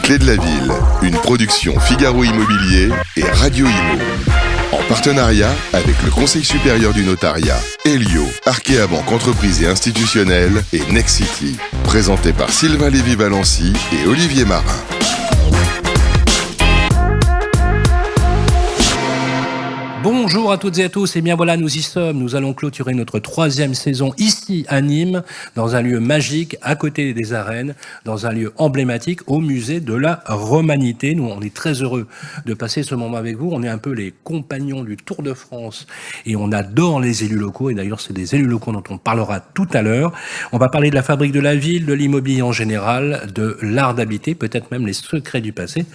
Clés de la ville, une production Figaro Immobilier et Radio Imo. En partenariat avec le Conseil supérieur du notariat, Elio, Arkea Banque Entreprise et Institutionnelle et Nexity. Présenté par Sylvain Lévy-Valency et Olivier Marin. Bonjour à toutes et à tous, et bien voilà, nous y sommes. Nous allons clôturer notre 3e saison ici à Nîmes, dans un lieu magique, à côté des arènes, dans un lieu emblématique, au musée de la Romanité. Nous, on est très heureux de passer ce moment avec vous. On est un peu les compagnons du Tour de France, et on adore les élus locaux, et d'ailleurs, c'est des élus locaux dont on parlera tout à l'heure. On va parler de la fabrique de la ville, de l'immobilier en général, de l'art d'habiter, peut-être même les secrets du passé,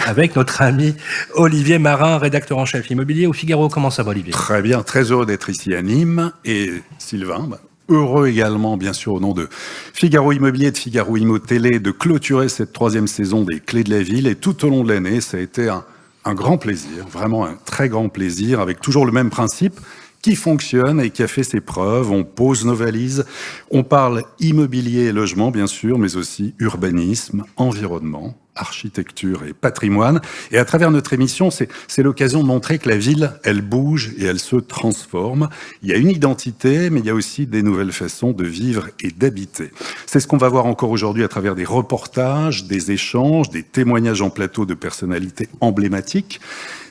avec notre ami Olivier Marin, rédacteur en chef immobilier au Figaro. Comment ça va, Olivier ? Très bien, très heureux d'être ici à Nîmes. Et Sylvain, heureux également, bien sûr, au nom de Figaro Immobilier et de Figaro Immo Télé, de clôturer cette 3e saison des Clés de la ville. Et tout au long de l'année, ça a été un grand plaisir, vraiment un très grand plaisir, avec toujours le même principe qui fonctionne et qui a fait ses preuves. On pose nos valises, on parle immobilier et logement, bien sûr, mais aussi urbanisme, environnement, architecture et patrimoine. Et à travers notre émission, c'est l'occasion de montrer que la ville, elle bouge et elle se transforme. Il y a une identité, mais il y a aussi des nouvelles façons de vivre et d'habiter. C'est ce qu'on va voir encore aujourd'hui à travers des reportages, des échanges, des témoignages en plateau de personnalités emblématiques,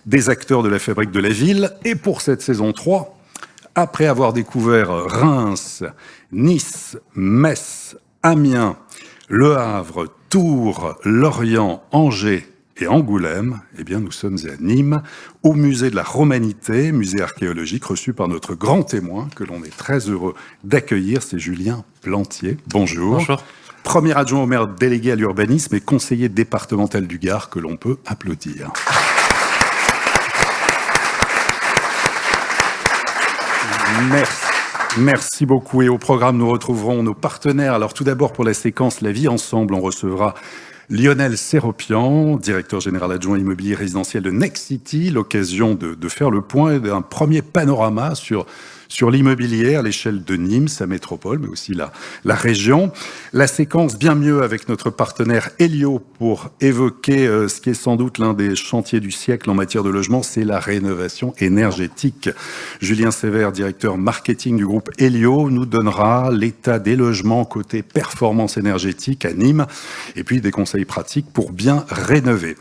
des acteurs de la fabrique de la ville. Et pour cette saison 3, après avoir découvert Reims, Nice, Metz, Amiens, Le Havre, Tours, Lorient, Angers et Angoulême, eh bien, nous sommes à Nîmes, au musée de la Romanité, musée archéologique reçu par notre grand témoin, que l'on est très heureux d'accueillir, c'est Julien Plantier. Bonjour. Bonjour. Premier adjoint au maire délégué à l'urbanisme et conseiller départemental du Gard, que l'on peut applaudir. Merci beaucoup. Et au programme, nous retrouverons nos partenaires. Alors tout d'abord, pour la séquence La vie ensemble, on recevra Lionel Séropian, directeur général adjoint immobilier résidentiel de Nexity, l'occasion de faire le point et d'un premier panorama sur l'immobilier à l'échelle de Nîmes, sa métropole, mais aussi la région. La séquence bien mieux avec notre partenaire Elio pour évoquer ce qui est sans doute l'un des chantiers du siècle en matière de logement, c'est la rénovation énergétique. Julien Sévère, directeur marketing du groupe Elio, nous donnera l'état des logements côté performance énergétique à Nîmes et puis des conseils pratiques pour bien rénover.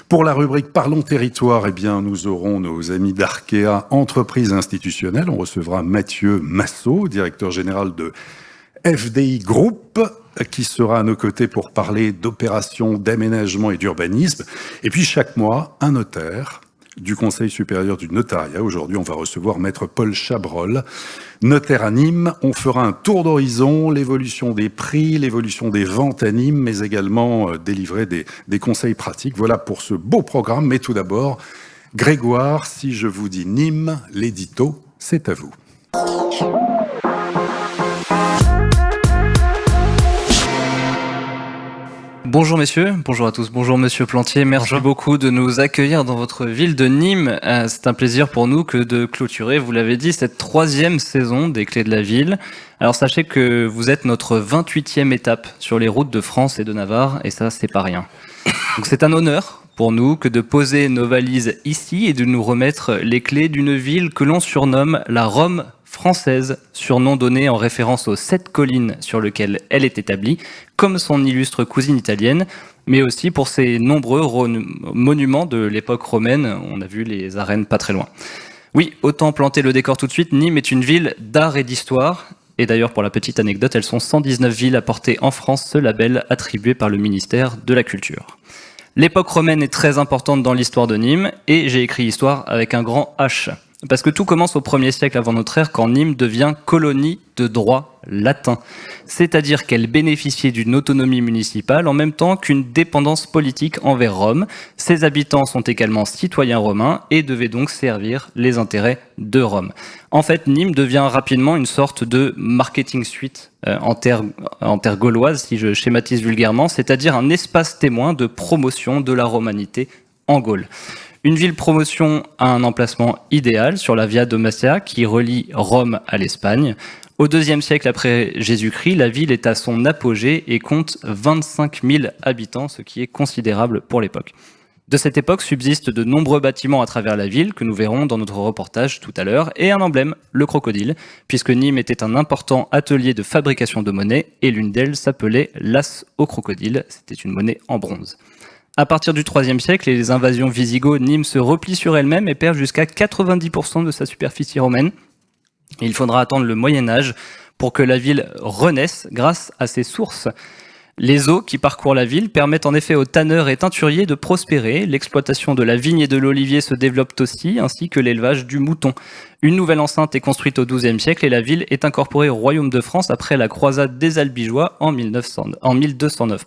Pour la rubrique Parlons territoire, eh bien, nous aurons nos amis d'Arkea Entreprises institutionnelles. On recevra Mathieu Massot, directeur général de FDI Group, qui sera à nos côtés pour parler d'opérations d'aménagement et d'urbanisme. Et puis chaque mois, un notaire du Conseil supérieur du notariat. Aujourd'hui, on va recevoir Maître Paul Chabrol, notaire à Nîmes. On fera un tour d'horizon, l'évolution des prix, l'évolution des ventes à Nîmes, mais également délivrer des conseils pratiques. Voilà pour ce beau programme. Mais tout d'abord, Grégoire, si je vous dis Nîmes, l'édito, c'est à vous. Bonjour messieurs, bonjour à tous, bonjour monsieur Plantier, merci beaucoup de nous accueillir dans votre ville de Nîmes. C'est un plaisir pour nous que de clôturer, vous l'avez dit, cette 3e saison des Clés de la ville. Alors sachez que vous êtes notre 28e étape sur les routes de France et de Navarre, et ça c'est pas rien. Donc c'est un honneur pour nous que de poser nos valises ici et de nous remettre les clés d'une ville que l'on surnomme la Rome française, surnom donné en référence aux 7 collines sur lesquelles elle est établie, comme son illustre cousine italienne, mais aussi pour ses nombreux monuments de l'époque romaine. On a vu les arènes pas très loin. Oui, autant planter le décor tout de suite, Nîmes est une ville d'art et d'histoire. Et d'ailleurs, pour la petite anecdote, elles sont 119 villes à porter en France ce label attribué par le ministère de la Culture. L'époque romaine est très importante dans l'histoire de Nîmes, et j'ai écrit histoire avec un grand H. Parce que tout commence au 1er siècle avant notre ère, quand Nîmes devient colonie de droit latin. C'est-à-dire qu'elle bénéficiait d'une autonomie municipale en même temps qu'une dépendance politique envers Rome. Ses habitants sont également citoyens romains et devaient donc servir les intérêts de Rome. En fait, Nîmes devient rapidement une sorte de marketing suite en terre gauloise, si je schématise vulgairement, c'est-à-dire un espace témoin de promotion de la romanité en Gaule. Une ville promotion a un emplacement idéal sur la Via Domatia qui relie Rome à l'Espagne. Au IIe siècle après Jésus-Christ, la ville est à son apogée et compte 25 000 habitants, ce qui est considérable pour l'époque. De cette époque subsistent de nombreux bâtiments à travers la ville, que nous verrons dans notre reportage tout à l'heure, et un emblème, le crocodile, puisque Nîmes était un important atelier de fabrication de monnaie, et l'une d'elles s'appelait l'As au crocodile, c'était une monnaie en bronze. À partir du IIIe siècle et les invasions wisigoths, Nîmes se replie sur elle-même et perd jusqu'à 90% de sa superficie romaine. Et il faudra attendre le Moyen-Âge pour que la ville renaisse grâce à ses sources. Les eaux qui parcourent la ville permettent en effet aux tanneurs et teinturiers de prospérer. L'exploitation de la vigne et de l'olivier se développe aussi, ainsi que l'élevage du mouton. Une nouvelle enceinte est construite au XIIe siècle et la ville est incorporée au Royaume de France après la croisade des Albigeois en 1209.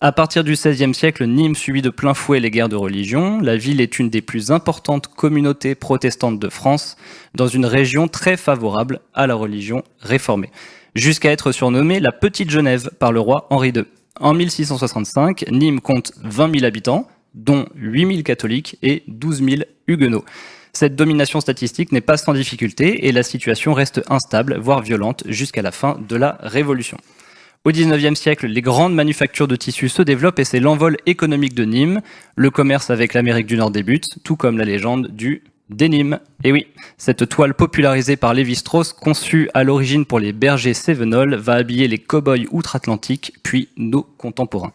À partir du XVIe siècle, Nîmes subit de plein fouet les guerres de religion. La ville est une des plus importantes communautés protestantes de France, dans une région très favorable à la religion réformée, jusqu'à être surnommée la Petite Genève par le roi Henri II. En 1665, Nîmes compte 20 000 habitants, dont 8 000 catholiques et 12 000 huguenots. Cette domination statistique n'est pas sans difficulté et la situation reste instable, voire violente, jusqu'à la fin de la Révolution. Au XIXe siècle, les grandes manufactures de tissus se développent et c'est l'envol économique de Nîmes. Le commerce avec l'Amérique du Nord débute, tout comme la légende du denim. Et oui, cette toile popularisée par Lévi-Strauss, conçue à l'origine pour les bergers cévenols, va habiller les cow-boys outre-Atlantique, puis nos contemporains.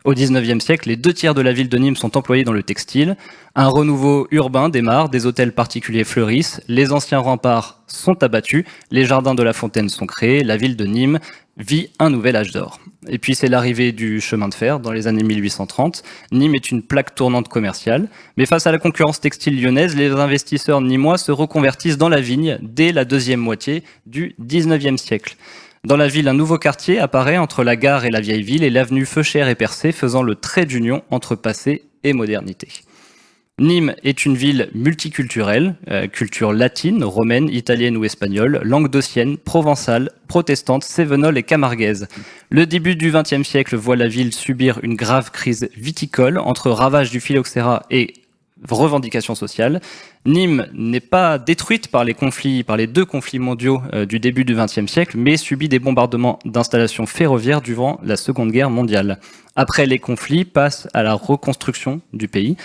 Au XIXe siècle, les 2 tiers de la ville de Nîmes sont employés dans le textile. Un renouveau urbain démarre, des hôtels particuliers fleurissent, les anciens remparts sont abattus, les jardins de la Fontaine sont créés, la ville de Nîmes vit un nouvel âge d'or. Et puis c'est l'arrivée du chemin de fer dans les années 1830. Nîmes est une plaque tournante commerciale, mais face à la concurrence textile lyonnaise, les investisseurs nîmois se reconvertissent dans la vigne dès la deuxième moitié du XIXe siècle. Dans la ville, un nouveau quartier apparaît entre la gare et la vieille ville et l'avenue Feuchère est percée, faisant le trait d'union entre passé et modernité. Nîmes est une ville multiculturelle, culture latine, romaine, italienne ou espagnole, languedocienne, provençale, protestante, cévenole et camarguaise. Le début du XXe siècle voit la ville subir une grave crise viticole entre ravages du phylloxéra et revendications sociales. Nîmes n'est pas détruite par les 2 conflits mondiaux du début du XXe siècle, mais subit des bombardements d'installations ferroviaires durant la Seconde Guerre mondiale. Après les conflits, passe à la reconstruction du pays.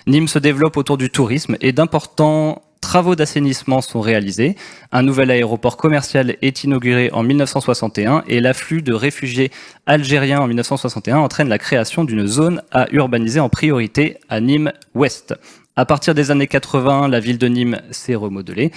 Nîmes se développe autour du tourisme et d'importants travaux d'assainissement sont réalisés. Un nouvel aéroport commercial est inauguré en 1961 et l'afflux de réfugiés algériens en 1961 entraîne la création d'une zone à urbaniser en priorité à Nîmes-Ouest. À partir des années 80, la ville de Nîmes s'est remodelée.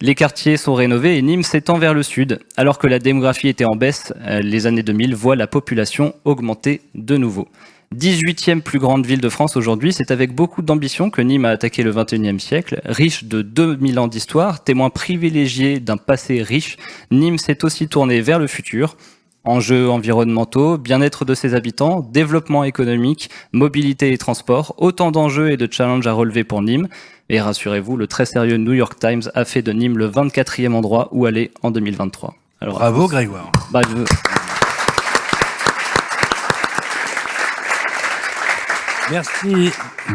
Les quartiers sont rénovés et Nîmes s'étend vers le sud. Alors que la démographie était en baisse, les années 2000 voient la population augmenter de nouveau. 18e plus grande ville de France aujourd'hui, c'est avec beaucoup d'ambition que Nîmes a attaqué le XXIe siècle. Riche de 2000 ans d'histoire, témoin privilégié d'un passé riche, Nîmes s'est aussi tourné vers le futur. Enjeux environnementaux, bien-être de ses habitants, développement économique, mobilité et transport, autant d'enjeux et de challenges à relever pour Nîmes. Et rassurez-vous, le très sérieux New York Times a fait de Nîmes le 24e endroit où aller en 2023. Alors, bravo Grégoire.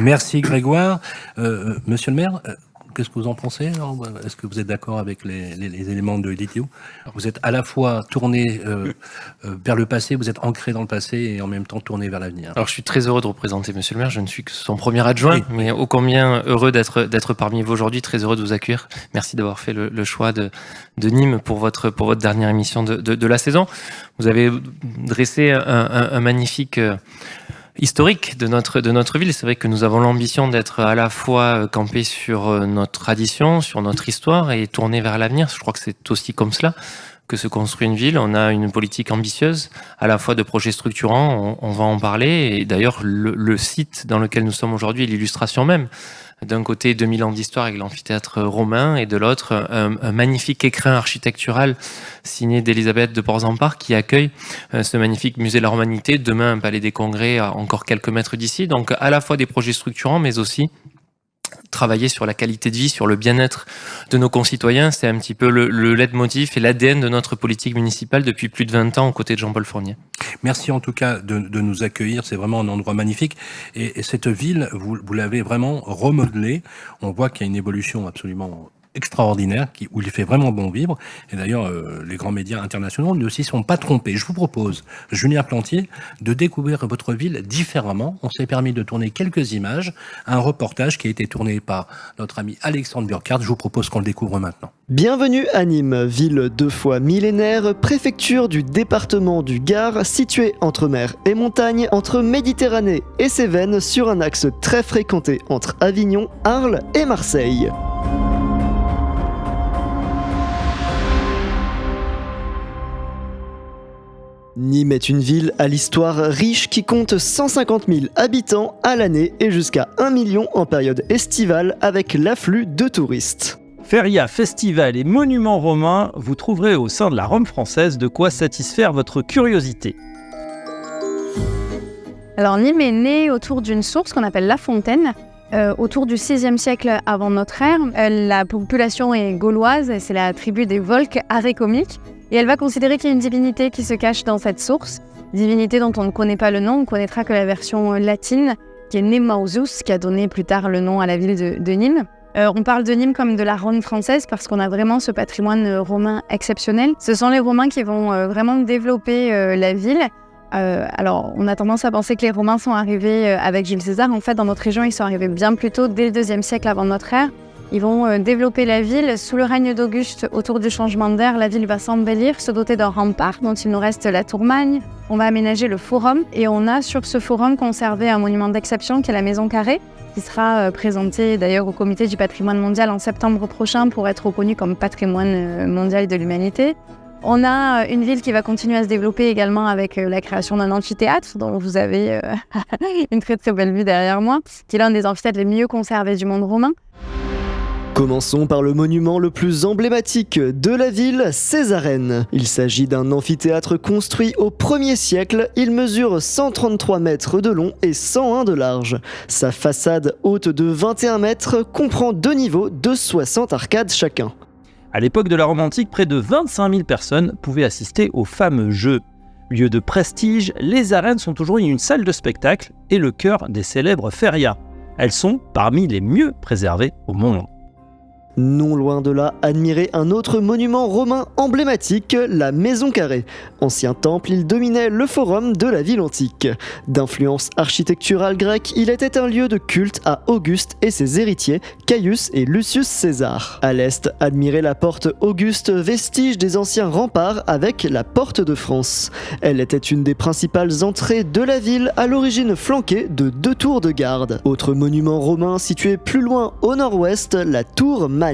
Merci Grégoire. Monsieur le maire, qu'est-ce que vous en pensez? Est-ce que vous êtes d'accord avec les éléments de Didier? Vous êtes à la fois tourné vers le passé, vous êtes ancré dans le passé et en même temps tourné vers l'avenir. Alors je suis très heureux de représenter Monsieur le maire, je ne suis que son premier adjoint, oui. Mais ô combien heureux d'être parmi vous aujourd'hui, très heureux de vous accueillir. Merci d'avoir fait le choix de Nîmes pour votre dernière émission de la saison. Vous avez dressé un magnifique historique de notre ville. C'est vrai que nous avons l'ambition d'être à la fois campés sur notre tradition, sur notre histoire et tournés vers l'avenir. Je crois que c'est aussi comme cela que se construit une ville. On a une politique ambitieuse, à la fois de projets structurants, on va en parler. Et d'ailleurs, le site dans lequel nous sommes aujourd'hui est l'illustration même. D'un côté, 2000 ans d'histoire avec l'amphithéâtre romain, et de l'autre, un magnifique écrin architectural signé d'Elisabeth de Porzampar qui accueille ce magnifique musée de la Romanité. Demain, un palais des congrès à encore quelques mètres d'ici. Donc, à la fois des projets structurants, mais aussi travailler sur la qualité de vie, sur le bien-être de nos concitoyens. C'est un petit peu le leitmotiv et l'ADN de notre politique municipale depuis plus de 20 ans aux côtés de Jean-Paul Fournier. Merci en tout cas de nous accueillir, c'est vraiment un endroit magnifique. Et cette ville, vous l'avez vraiment remodelée. On voit qu'il y a une évolution absolument extraordinaire où il fait vraiment bon vivre. Et d'ailleurs, les grands médias internationaux ne s'y sont pas trompés. Je vous propose, Julien Plantier, de découvrir votre ville différemment. On s'est permis de tourner quelques images, un reportage qui a été tourné par notre ami Alexandre Burkhardt. Je vous propose qu'on le découvre maintenant. Bienvenue à Nîmes, ville 2 fois millénaire, préfecture du département du Gard, située entre mer et montagne, entre Méditerranée et Cévennes, sur un axe très fréquenté entre Avignon, Arles et Marseille. Nîmes est une ville à l'histoire riche qui compte 150 000 habitants à l'année et jusqu'à 1 million en période estivale avec l'afflux de touristes. Feria, festival et monuments romains, vous trouverez au sein de la Rome française de quoi satisfaire votre curiosité. Alors Nîmes est née autour d'une source qu'on appelle la Fontaine, autour du VIe siècle avant notre ère. La population est gauloise, c'est la tribu des Volsques arécomiques, et elle va considérer qu'il y a une divinité qui se cache dans cette source, divinité dont on ne connaît pas le nom, on connaîtra que la version latine, qui est Nemausus, qui a donné plus tard le nom à la ville de Nîmes. On parle de Nîmes comme de la Rome française parce qu'on a vraiment ce patrimoine romain exceptionnel. Ce sont les Romains qui vont vraiment développer la ville. Alors, on a tendance à penser que les Romains sont arrivés avec Jules César. En fait, dans notre région, ils sont arrivés bien plus tôt, dès le IIe siècle avant notre ère. Ils vont développer la ville. Sous le règne d'Auguste, autour du changement d'air, la ville va s'embellir, se doter d'un rempart dont il nous reste la tour Magne. On va aménager le forum et on a sur ce forum conservé un monument d'exception qui est la Maison Carrée, qui sera présenté d'ailleurs au Comité du patrimoine mondial en septembre prochain pour être reconnu comme patrimoine mondial de l'humanité. On a une ville qui va continuer à se développer également avec la création d'un amphithéâtre dont vous avez une très très belle vue derrière moi, qui est l'un des amphithéâtres les mieux conservés du monde romain. Commençons par le monument le plus emblématique de la ville, Césarène. Il s'agit d'un amphithéâtre construit au 1er siècle. Il mesure 133 mètres de long et 101 de large. Sa façade haute de 21 mètres comprend 2 niveaux de 60 arcades chacun. À l'époque de la Rome antique, près de 25 000 personnes pouvaient assister aux fameux jeux. Lieu de prestige, les arènes sont aujourd'hui une salle de spectacle et le cœur des célèbres ferias. Elles sont parmi les mieux préservées au monde. Non loin de là, admirez un autre monument romain emblématique, la Maison Carrée. Ancien temple, il dominait le forum de la ville antique. D'influence architecturale grecque, il était un lieu de culte à Auguste et ses héritiers, Caius et Lucius César. À l'est, admirez la porte Auguste, vestige des anciens remparts avec la porte de France. Elle était une des principales entrées de la ville, à l'origine flanquée de 2 tours de garde. Autre monument romain situé plus loin au nord-ouest, la tour Magne.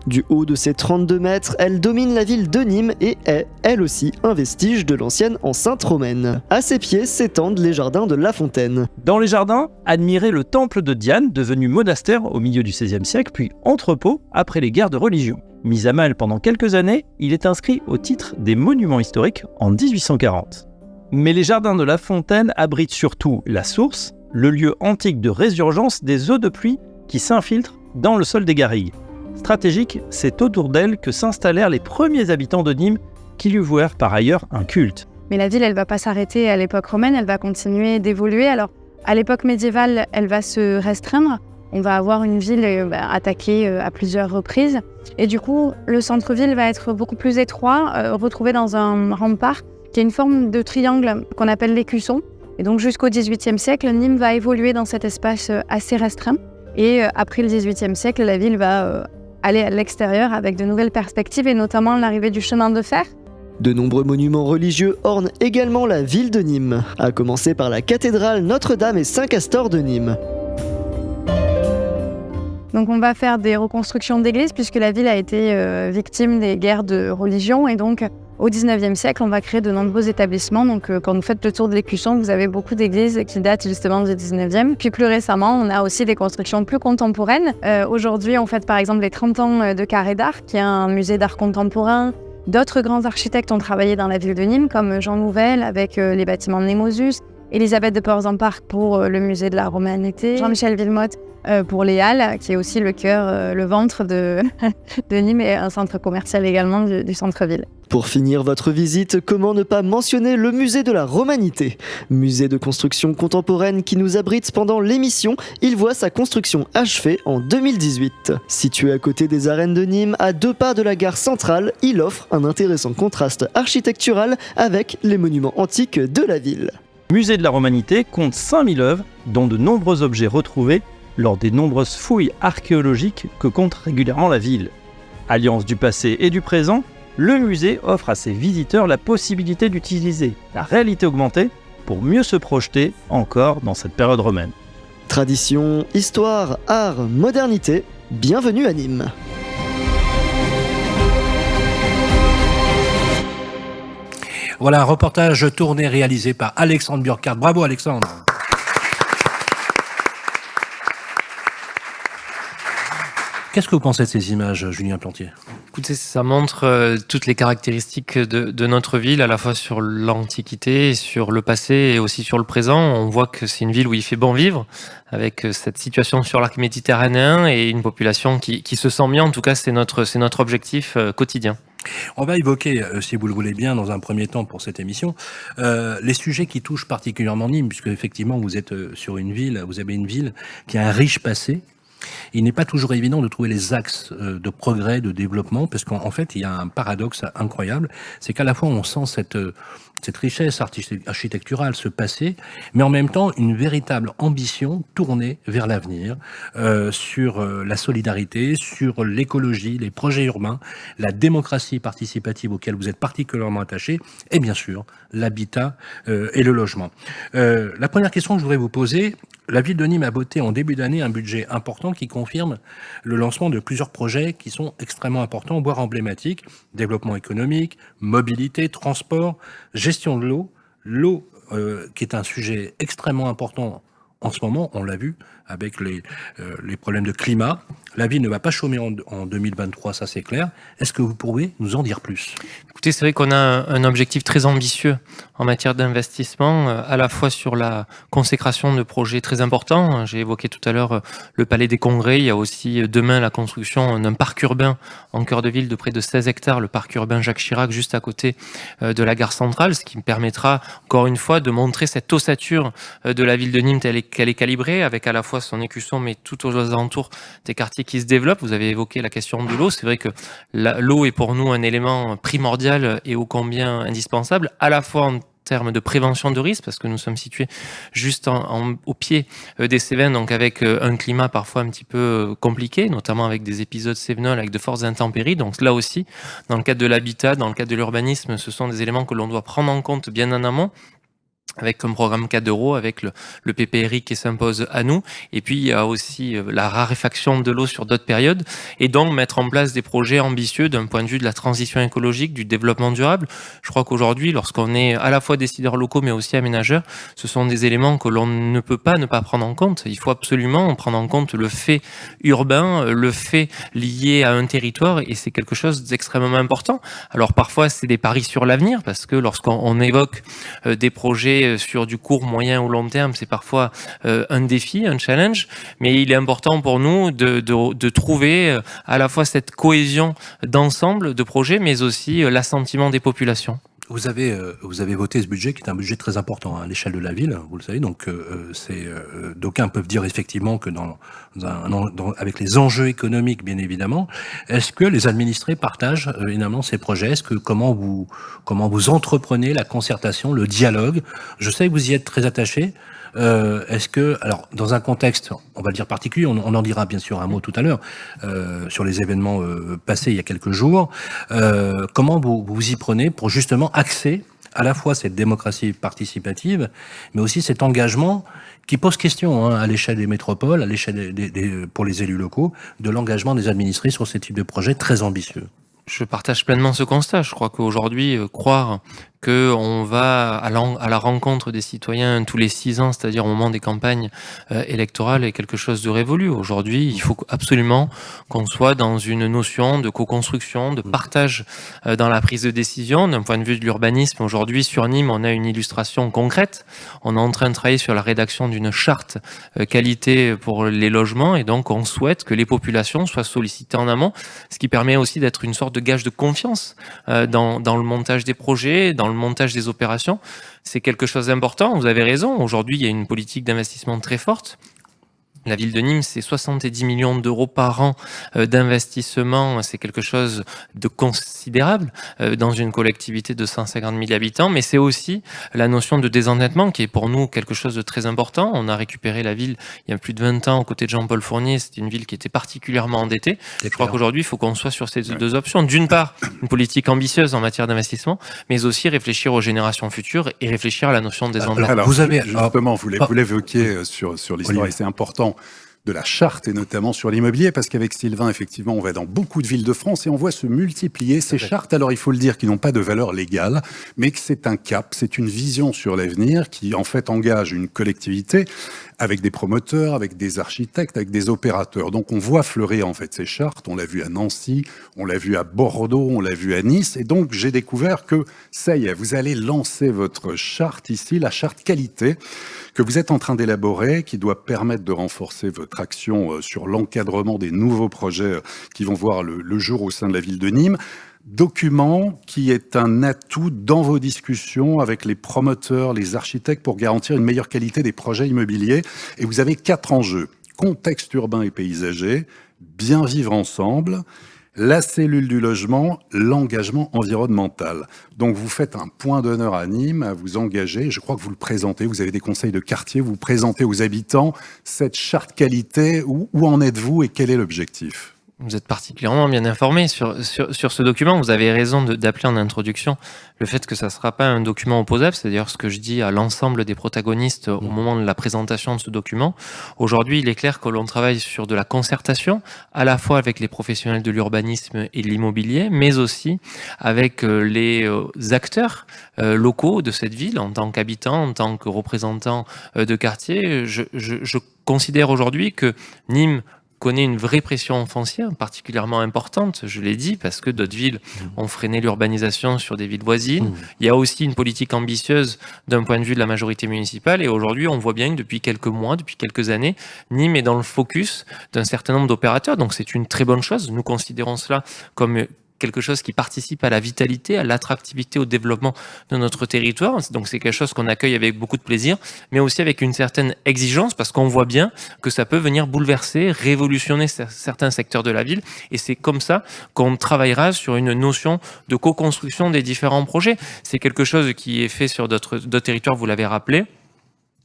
Du haut de ses 32 mètres, elle domine la ville de Nîmes et est, elle aussi, un vestige de l'ancienne enceinte romaine. À ses pieds s'étendent les jardins de La Fontaine. Dans les jardins, admirez le temple de Diane, devenu monastère au milieu du XVIe siècle, puis entrepôt après les guerres de religion. Mis à mal pendant quelques années, il est inscrit au titre des monuments historiques en 1840. Mais les jardins de La Fontaine abritent surtout la source, le lieu antique de résurgence des eaux de pluie qui s'infiltrent dans le sol des garrigues. Stratégique, c'est autour d'elle que s'installèrent les premiers habitants de Nîmes qui lui vouèrent par ailleurs un culte. Mais la ville, elle ne va pas s'arrêter à l'époque romaine, elle va continuer d'évoluer. Alors, à l'époque médiévale, elle va se restreindre. On va avoir une ville attaquée à plusieurs reprises. Et du coup, le centre-ville va être beaucoup plus étroit, retrouvé dans un rempart qui est une forme de triangle qu'on appelle l'écusson. Et donc, jusqu'au XVIIIe siècle, Nîmes va évoluer dans cet espace assez restreint. Et après le XVIIIe siècle, la ville va aller à l'extérieur avec de nouvelles perspectives et notamment l'arrivée du chemin de fer. De nombreux monuments religieux ornent également la ville de Nîmes, à commencer par la cathédrale Notre-Dame et Saint-Castor de Nîmes. Donc on va faire des reconstructions d'églises puisque la ville a été victime des guerres de religion et donc au XIXe siècle, on va créer de nombreux établissements. Donc quand vous faites le tour de l'écusson, vous avez beaucoup d'églises qui datent justement du XIXe. Puis plus récemment, on a aussi des constructions plus contemporaines. Aujourd'hui, on fête par exemple les 30 ans de Carré d'Art, qui est un musée d'art contemporain. D'autres grands architectes ont travaillé dans la ville de Nîmes, comme Jean Nouvel avec les bâtiments de Nemausus, Elisabeth de Porzenparc pour le musée de la Romanité, Jean-Michel Villemotte pour les Halles, qui est aussi le cœur, le ventre de Nîmes et un centre commercial également du centre-ville. Pour finir votre visite, comment ne pas mentionner le musée de la Romanité? Musée de construction contemporaine qui nous abrite pendant l'émission, il voit sa construction achevée en 2018. Situé à côté des arènes de Nîmes, à 2 pas de la gare centrale, il offre un intéressant contraste architectural avec les monuments antiques de la ville. Musée de la Romanité compte 5000 œuvres, dont de nombreux objets retrouvés lors des nombreuses fouilles archéologiques que compte régulièrement la ville. Alliance du passé et du présent, le musée offre à ses visiteurs la possibilité d'utiliser la réalité augmentée pour mieux se projeter encore dans cette période romaine. Tradition, histoire, art, modernité, bienvenue à Nîmes. Voilà un reportage tourné réalisé par Alexandre Burkhardt. Bravo Alexandre. Qu'est-ce que vous pensez de ces images, Julien Plantier? Écoutez, ça montre toutes les caractéristiques de notre ville, à la fois sur l'Antiquité, sur le passé et aussi sur le présent. On voit que c'est une ville où il fait bon vivre, avec cette situation sur l'arc méditerranéen et une population qui se sent bien. En tout cas, c'est notre objectif quotidien. On va évoquer, si vous le voulez bien, dans un premier temps pour cette émission, les sujets qui touchent particulièrement Nîmes, puisque effectivement vous êtes sur une ville, vous avez une ville qui a un riche passé. Il n'est pas toujours évident de trouver les axes de progrès, de développement, parce qu'en fait, il y a un paradoxe incroyable, c'est qu'à la fois on sent cette richesse architecturale, ce passé, mais en même temps une véritable ambition tournée vers l'avenir, sur la solidarité, sur l'écologie, les projets urbains, la démocratie participative auquel vous êtes particulièrement attaché, et bien sûr l'habitat et le logement. La première question que je voudrais vous poser, la ville de Nîmes a voté en début d'année un budget important qui confirme le lancement de plusieurs projets qui sont extrêmement importants, voire emblématiques. Développement économique, mobilité, transport, gestion de l'eau. L'eau, qui est un sujet extrêmement important en ce moment, on l'a vu avec les problèmes de climat. La ville ne va pas chômer en 2023, ça c'est clair. Est-ce que vous pourriez nous en dire plus? Écoutez, c'est vrai qu'on a un objectif très ambitieux en matière d'investissement, à la fois sur la consécration de projets très importants. J'ai évoqué tout à l'heure le Palais des Congrès. Il y a aussi demain la construction d'un parc urbain en cœur de ville de près de 16 hectares, le parc urbain Jacques Chirac, juste à côté de la gare centrale, ce qui me permettra, encore une fois, de montrer cette ossature de la ville de Nîmes telle qu'elle est calibrée, avec à la fois son écusson, mais tout aux alentours des quartiers qui se développent. Vous avez évoqué la question de l'eau. C'est vrai que l'eau est pour nous un élément primordial et ô combien indispensable, à la fois en termes de prévention de risques, parce que nous sommes situés juste au pied des Cévennes, donc avec un climat parfois un petit peu compliqué, notamment avec des épisodes cévenols, avec de fortes intempéries. Donc là aussi, dans le cadre de l'habitat, dans le cadre de l'urbanisme, ce sont des éléments que l'on doit prendre en compte bien en amont, avec comme programme 4 €, avec le PPRI qui s'impose à nous. Et puis, il y a aussi la raréfaction de l'eau sur d'autres périodes. Et donc, mettre en place des projets ambitieux d'un point de vue de la transition écologique, du développement durable. Je crois qu'aujourd'hui, lorsqu'on est à la fois décideurs locaux, mais aussi aménageurs, ce sont des éléments que l'on ne peut pas ne pas prendre en compte. Il faut absolument prendre en compte le fait urbain, le fait lié à un territoire, et c'est quelque chose d'extrêmement important. Alors, parfois, c'est des paris sur l'avenir, parce que lorsqu'on évoque des projets sur du court, moyen ou long terme, c'est parfois un défi, un challenge, mais il est important pour nous de trouver à la fois cette cohésion d'ensemble de projets, mais aussi l'assentiment des populations. Vous avez voté ce budget qui est un budget très important à l'échelle de la ville, vous le savez. Donc, d'aucuns peuvent dire effectivement que avec les enjeux économiques, bien évidemment, est-ce que les administrés partagent évidemment ces projets? Est-ce que comment vous entreprenez la concertation, le dialogue? Je sais que vous y êtes très attaché. Est-ce que, alors, dans un contexte, on va le dire particulier, on en dira bien sûr un mot tout à l'heure, sur les événements passés il y a quelques jours, comment vous y prenez pour justement axer à la fois cette démocratie participative, mais aussi cet engagement qui pose question à l'échelle des métropoles, à l'échelle pour les élus locaux, de l'engagement des administrés sur ces types de projets très ambitieux? Je partage pleinement ce constat. Je crois qu'aujourd'hui, croire qu'on va à la rencontre des citoyens tous les 6 ans, c'est-à-dire au moment des campagnes électorales, est quelque chose de révolu. Aujourd'hui, il faut absolument qu'on soit dans une notion de co-construction, de partage dans la prise de décision. D'un point de vue de l'urbanisme, aujourd'hui, sur Nîmes, on a une illustration concrète. On est en train de travailler sur la rédaction d'une charte qualité pour les logements, et donc on souhaite que les populations soient sollicitées en amont, ce qui permet aussi d'être une sorte de gage de confiance dans le montage des projets, dans le montage des opérations. C'est quelque chose d'important, vous avez raison. Aujourd'hui, il y a une politique d'investissement très forte. La ville de Nîmes, c'est 70 millions d'euros par an d'investissement. C'est quelque chose de considérable dans une collectivité de 150 000 habitants. Mais c'est aussi la notion de désendettement qui est pour nous quelque chose de très important. On a récupéré la ville il y a plus de 20 ans aux côtés de Jean-Paul Fournier. C'était une ville qui était particulièrement endettée. Je crois qu'aujourd'hui, il faut qu'on soit sur ces deux options. D'une part, une politique ambitieuse en matière d'investissement, mais aussi réfléchir aux générations futures et réfléchir à la notion de désendettement. Alors, justement, vous l'évoquiez sur l'histoire, et c'est important, de la charte, et notamment sur l'immobilier, parce qu'avec Sylvain, effectivement, on va dans beaucoup de villes de France et on voit se multiplier ces chartes, alors il faut le dire, qui n'ont pas de valeur légale, mais que c'est un cap, c'est une vision sur l'avenir qui, en fait, engage une collectivité avec des promoteurs, avec des architectes, avec des opérateurs. Donc on voit fleurir en fait ces chartes, on l'a vu à Nancy, on l'a vu à Bordeaux, on l'a vu à Nice, et donc j'ai découvert que ça y est, vous allez lancer votre charte ici, la charte qualité, que vous êtes en train d'élaborer, qui doit permettre de renforcer votre action sur l'encadrement des nouveaux projets qui vont voir le jour au sein de la ville de Nîmes. Document qui est un atout dans vos discussions avec les promoteurs, les architectes pour garantir une meilleure qualité des projets immobiliers. Et vous avez 4 enjeux. Contexte urbain et paysager, bien vivre ensemble, la cellule du logement, l'engagement environnemental. Donc vous faites un point d'honneur à Nîmes, à vous engager. Je crois que vous le présentez, vous avez des conseils de quartier, vous présentez aux habitants cette charte qualité. Où en êtes-vous et quel est l'objectif ? Vous êtes particulièrement bien informé sur ce document. Vous avez raison d'appeler en introduction le fait que ça ne sera pas un document opposable, c'est-à-dire ce que je dis à l'ensemble des protagonistes au moment de la présentation de ce document. Aujourd'hui, il est clair que l'on travaille sur de la concertation, à la fois avec les professionnels de l'urbanisme et de l'immobilier, mais aussi avec les acteurs locaux de cette ville, en tant qu'habitants, en tant que représentants de quartier. Je considère aujourd'hui que Nîmes connaît une vraie pression foncière particulièrement importante, je l'ai dit, parce que d'autres villes ont freiné l'urbanisation sur des villes voisines. Il y a aussi une politique ambitieuse d'un point de vue de la majorité municipale, et aujourd'hui, on voit bien que depuis quelques mois, depuis quelques années, Nîmes est dans le focus d'un certain nombre d'opérateurs, donc c'est une très bonne chose. Nous considérons cela comme quelque chose qui participe à la vitalité, à l'attractivité, au développement de notre territoire. Donc c'est quelque chose qu'on accueille avec beaucoup de plaisir, mais aussi avec une certaine exigence, parce qu'on voit bien que ça peut venir bouleverser, révolutionner certains secteurs de la ville, et c'est comme ça qu'on travaillera sur une notion de co-construction des différents projets. C'est quelque chose qui est fait sur d'autres territoires, vous l'avez rappelé.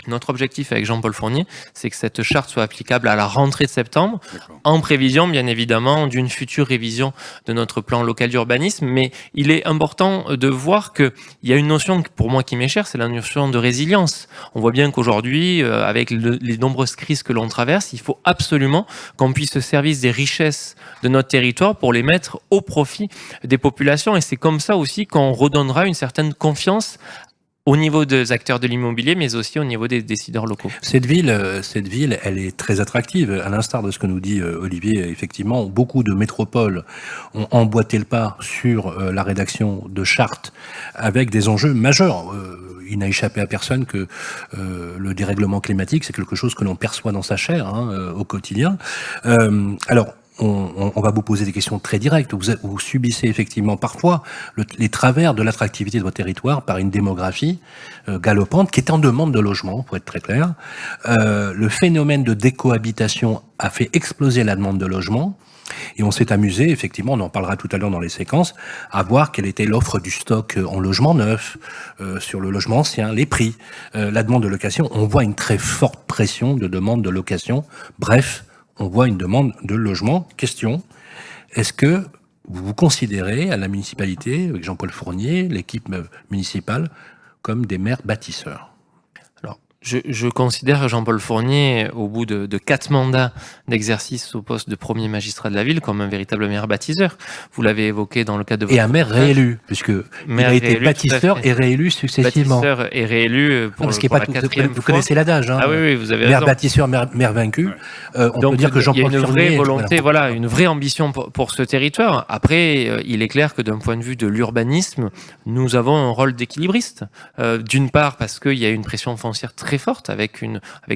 Notre objectif avec Jean-Paul Fournier, c'est que cette charte soit applicable à la rentrée de septembre, en prévision bien évidemment d'une future révision de notre plan local d'urbanisme. Mais il est important de voir qu'il y a une notion pour moi qui m'est chère, c'est la notion de résilience. On voit bien qu'aujourd'hui, avec les nombreuses crises que l'on traverse, il faut absolument qu'on puisse se servir des richesses de notre territoire pour les mettre au profit des populations. Et c'est comme ça aussi qu'on redonnera une certaine confiance au niveau des acteurs de l'immobilier, mais aussi au niveau des décideurs locaux. Cette ville, elle est très attractive. À l'instar de ce que nous dit Olivier, effectivement, beaucoup de métropoles ont emboîté le pas sur la rédaction de chartes avec des enjeux majeurs. Il n'a échappé à personne que le dérèglement climatique, c'est quelque chose que l'on perçoit dans sa chair au quotidien. Alors, on va vous poser des questions très directes. Vous subissez effectivement parfois les travers de l'attractivité de votre territoire par une démographie galopante qui est en demande de logement, pour être très clair. Le phénomène de décohabitation a fait exploser la demande de logement. Et on s'est amusé, effectivement, on en parlera tout à l'heure dans les séquences, à voir quelle était l'offre du stock en logement neuf, sur le logement ancien, les prix, la demande de location. On voit une très forte pression de demande de location. Bref, on voit une demande de logement. Question, est-ce que vous vous considérez à la municipalité, avec Jean-Paul Fournier, l'équipe municipale, comme des maires bâtisseurs ? Je considère Jean-Paul Fournier, au bout de 4 mandats d'exercice au poste de premier magistrat de la ville, comme un véritable maire bâtisseur. Vous l'avez évoqué dans le cadre de votre... Et un maire réélu, puisque il a été bâtisseur et réélu successivement. Bâtisseur et réélu pour la quatrième fois. Vous connaissez l'adage, hein. Ah oui, vous avez maire raison. Bâtisseur, maire vaincu. On Donc, peut dire que Jean-Paul il y a une Fournier, vraie volonté, une vraie ambition pour ce territoire. Après, il est clair que d'un point de vue de l'urbanisme, nous avons un rôle d'équilibriste. D'une part, parce qu'il y a une pression foncière très forte avec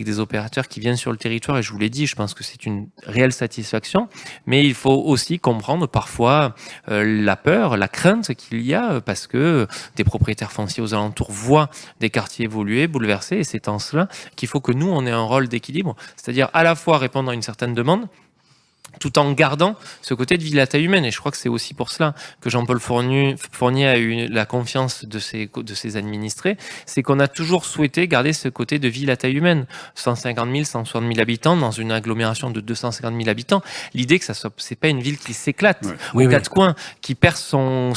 des opérateurs qui viennent sur le territoire, et je vous l'ai dit, je pense que c'est une réelle satisfaction, mais il faut aussi comprendre parfois la peur, la crainte qu'il y a, parce que des propriétaires fonciers aux alentours voient des quartiers évoluer, bouleverser, et c'est en cela qu'il faut que nous, on ait un rôle d'équilibre, c'est-à-dire à la fois répondre à une certaine demande, tout en gardant ce côté de ville à taille humaine. Et je crois que c'est aussi pour cela que Jean-Paul Fournier a eu la confiance de ses administrés, c'est qu'on a toujours souhaité garder ce côté de ville à taille humaine. 150 000, 160 000 habitants dans une agglomération de 250 000 habitants. L'idée que c'est pas une ville qui s'éclate aux quatre coins, qui perd son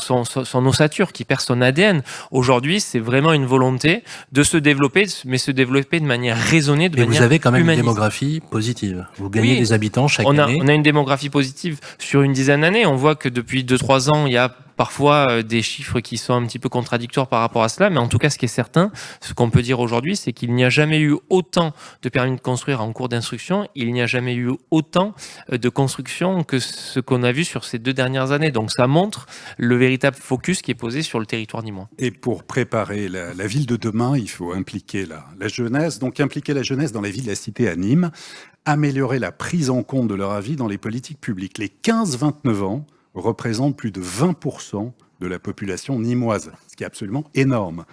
ossature, qui perd son ADN. Aujourd'hui, c'est vraiment une volonté de se développer, mais se développer de manière raisonnée, de manière humaniste. Vous avez quand même une démographie positive. Vous gagnez des habitants chaque année. On a une démographie positive sur une dizaine d'années. On voit que depuis 2-3 ans, il y a parfois des chiffres qui sont un petit peu contradictoires par rapport à cela, mais en tout cas, ce qui est certain, ce qu'on peut dire aujourd'hui, c'est qu'il n'y a jamais eu autant de permis de construire en cours d'instruction, il n'y a jamais eu autant de construction que ce qu'on a vu sur ces 2 dernières années. Donc ça montre le véritable focus qui est posé sur le territoire nîmois. Et pour préparer la ville de demain, il faut impliquer la jeunesse, donc impliquer la jeunesse dans la vie de la cité à Nîmes, améliorer la prise en compte de leur avis dans les politiques publiques. Les 15-29 ans représentent plus de 20% de la population nîmoise, ce qui est absolument énorme.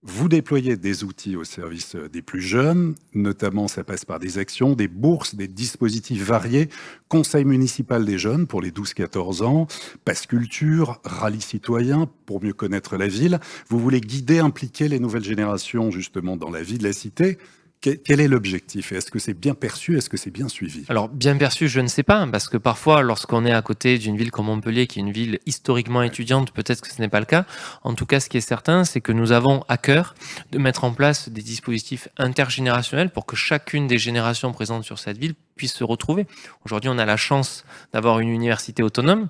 Vous déployez des outils au service des plus jeunes, notamment ça passe par des actions, des bourses, des dispositifs variés, conseil municipal des jeunes pour les 12-14 ans, passe culture, rallye citoyen pour mieux connaître la ville. Vous voulez guider, impliquer les nouvelles générations justement dans la vie de la cité. Quel est l'objectif? Est-ce que c'est bien perçu? Est-ce que c'est bien suivi? Alors, bien perçu, je ne sais pas, parce que parfois, lorsqu'on est à côté d'une ville comme Montpellier, qui est une ville historiquement étudiante, peut-être que ce n'est pas le cas. En tout cas, ce qui est certain, c'est que nous avons à cœur de mettre en place des dispositifs intergénérationnels pour que chacune des générations présentes sur cette ville puisse se retrouver. Aujourd'hui, on a la chance d'avoir une université autonome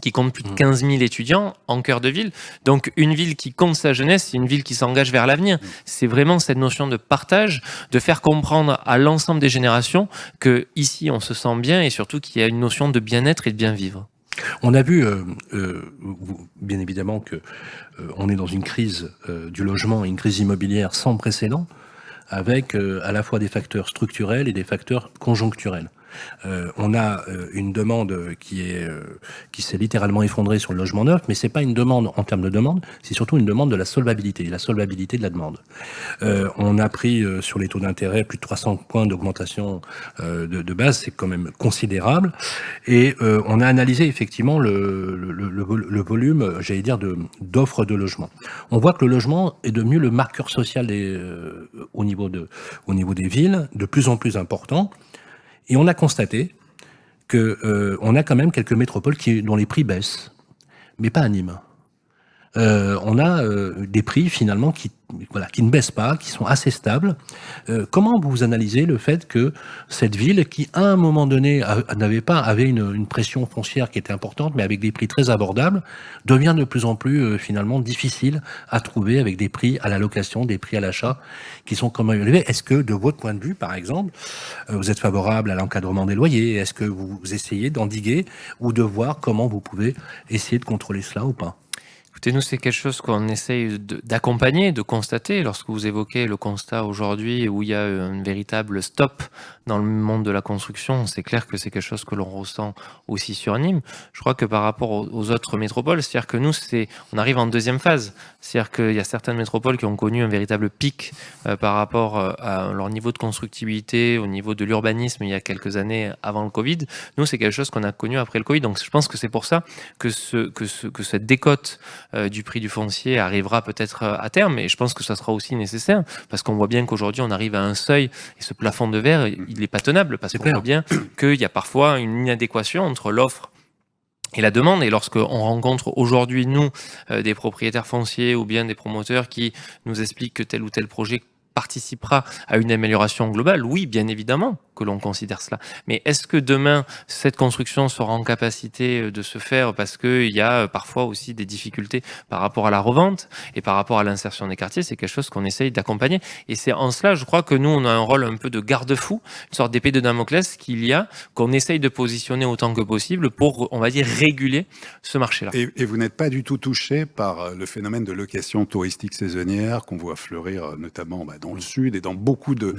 qui compte plus de 15 000 étudiants en cœur de ville. Donc une ville qui compte sa jeunesse, c'est une ville qui s'engage vers l'avenir. C'est vraiment cette notion de partage, de faire comprendre à l'ensemble des générations que ici on se sent bien et surtout qu'il y a une notion de bien-être et de bien vivre. On a vu, bien évidemment, que on est dans une crise du logement et une crise immobilière sans précédent, avec à la fois des facteurs structurels et des facteurs conjoncturels. On a une demande qui s'est littéralement effondrée sur le logement neuf, mais c'est pas une demande en termes de demande, c'est surtout une demande de la solvabilité de la demande. On a pris sur les taux d'intérêt plus de 300 points d'augmentation de base, c'est quand même considérable, et on a analysé effectivement le volume, j'allais dire, d'offres de logement. On voit que le logement est devenu le marqueur social au niveau des villes, de plus en plus important. Et on a constaté que on a quand même quelques métropoles dont les prix baissent, mais pas à Nîmes. On a des prix finalement qui ne baissent pas, qui sont assez stables. Comment vous analysez le fait que cette ville, qui à un moment donné avait une pression foncière qui était importante, mais avec des prix très abordables, devient de plus en plus finalement difficile à trouver, avec des prix à la location, des prix à l'achat qui sont quand même élevés? Est-ce que de votre point de vue, par exemple, vous êtes favorable à l'encadrement des loyers? Est-ce que vous essayez d'endiguer ou de voir comment vous pouvez essayer de contrôler cela ou pas? Écoutez, nous, c'est quelque chose qu'on essaye d'accompagner, de constater. Lorsque vous évoquez le constat aujourd'hui où il y a un véritable stop dans le monde de la construction, c'est clair que c'est quelque chose que l'on ressent aussi sur Nîmes. Je crois que par rapport aux autres métropoles, c'est-à-dire que nous, on arrive en deuxième phase. C'est-à-dire qu'il y a certaines métropoles qui ont connu un véritable pic par rapport à leur niveau de constructibilité, au niveau de l'urbanisme il y a quelques années avant le Covid. Nous, c'est quelque chose qu'on a connu après le Covid. Donc, je pense que c'est pour ça que cette décote du prix du foncier arrivera peut-être à terme, et je pense que ça sera aussi nécessaire, parce qu'on voit bien qu'aujourd'hui on arrive à un seuil, et ce plafond de verre, il n'est pas tenable, parce qu'on voit bien qu'il y a parfois une inadéquation entre l'offre et la demande. Et lorsqu'on rencontre aujourd'hui, nous, des propriétaires fonciers ou bien des promoteurs qui nous expliquent que tel ou tel projet participera à une amélioration globale, oui, bien évidemment que l'on considère cela. Mais est-ce que demain, cette construction sera en capacité de se faire parce qu'il y a parfois aussi des difficultés par rapport à la revente et par rapport à l'insertion des quartiers? C'est quelque chose qu'on essaye d'accompagner. Et c'est en cela, je crois que nous, on a un rôle un peu de garde-fou, une sorte d'épée de Damoclès qu'on essaye de positionner autant que possible pour, on va dire, réguler ce marché-là. Et vous n'êtes pas du tout touché par le phénomène de location touristique saisonnière qu'on voit fleurir notamment dans le sud et dans beaucoup de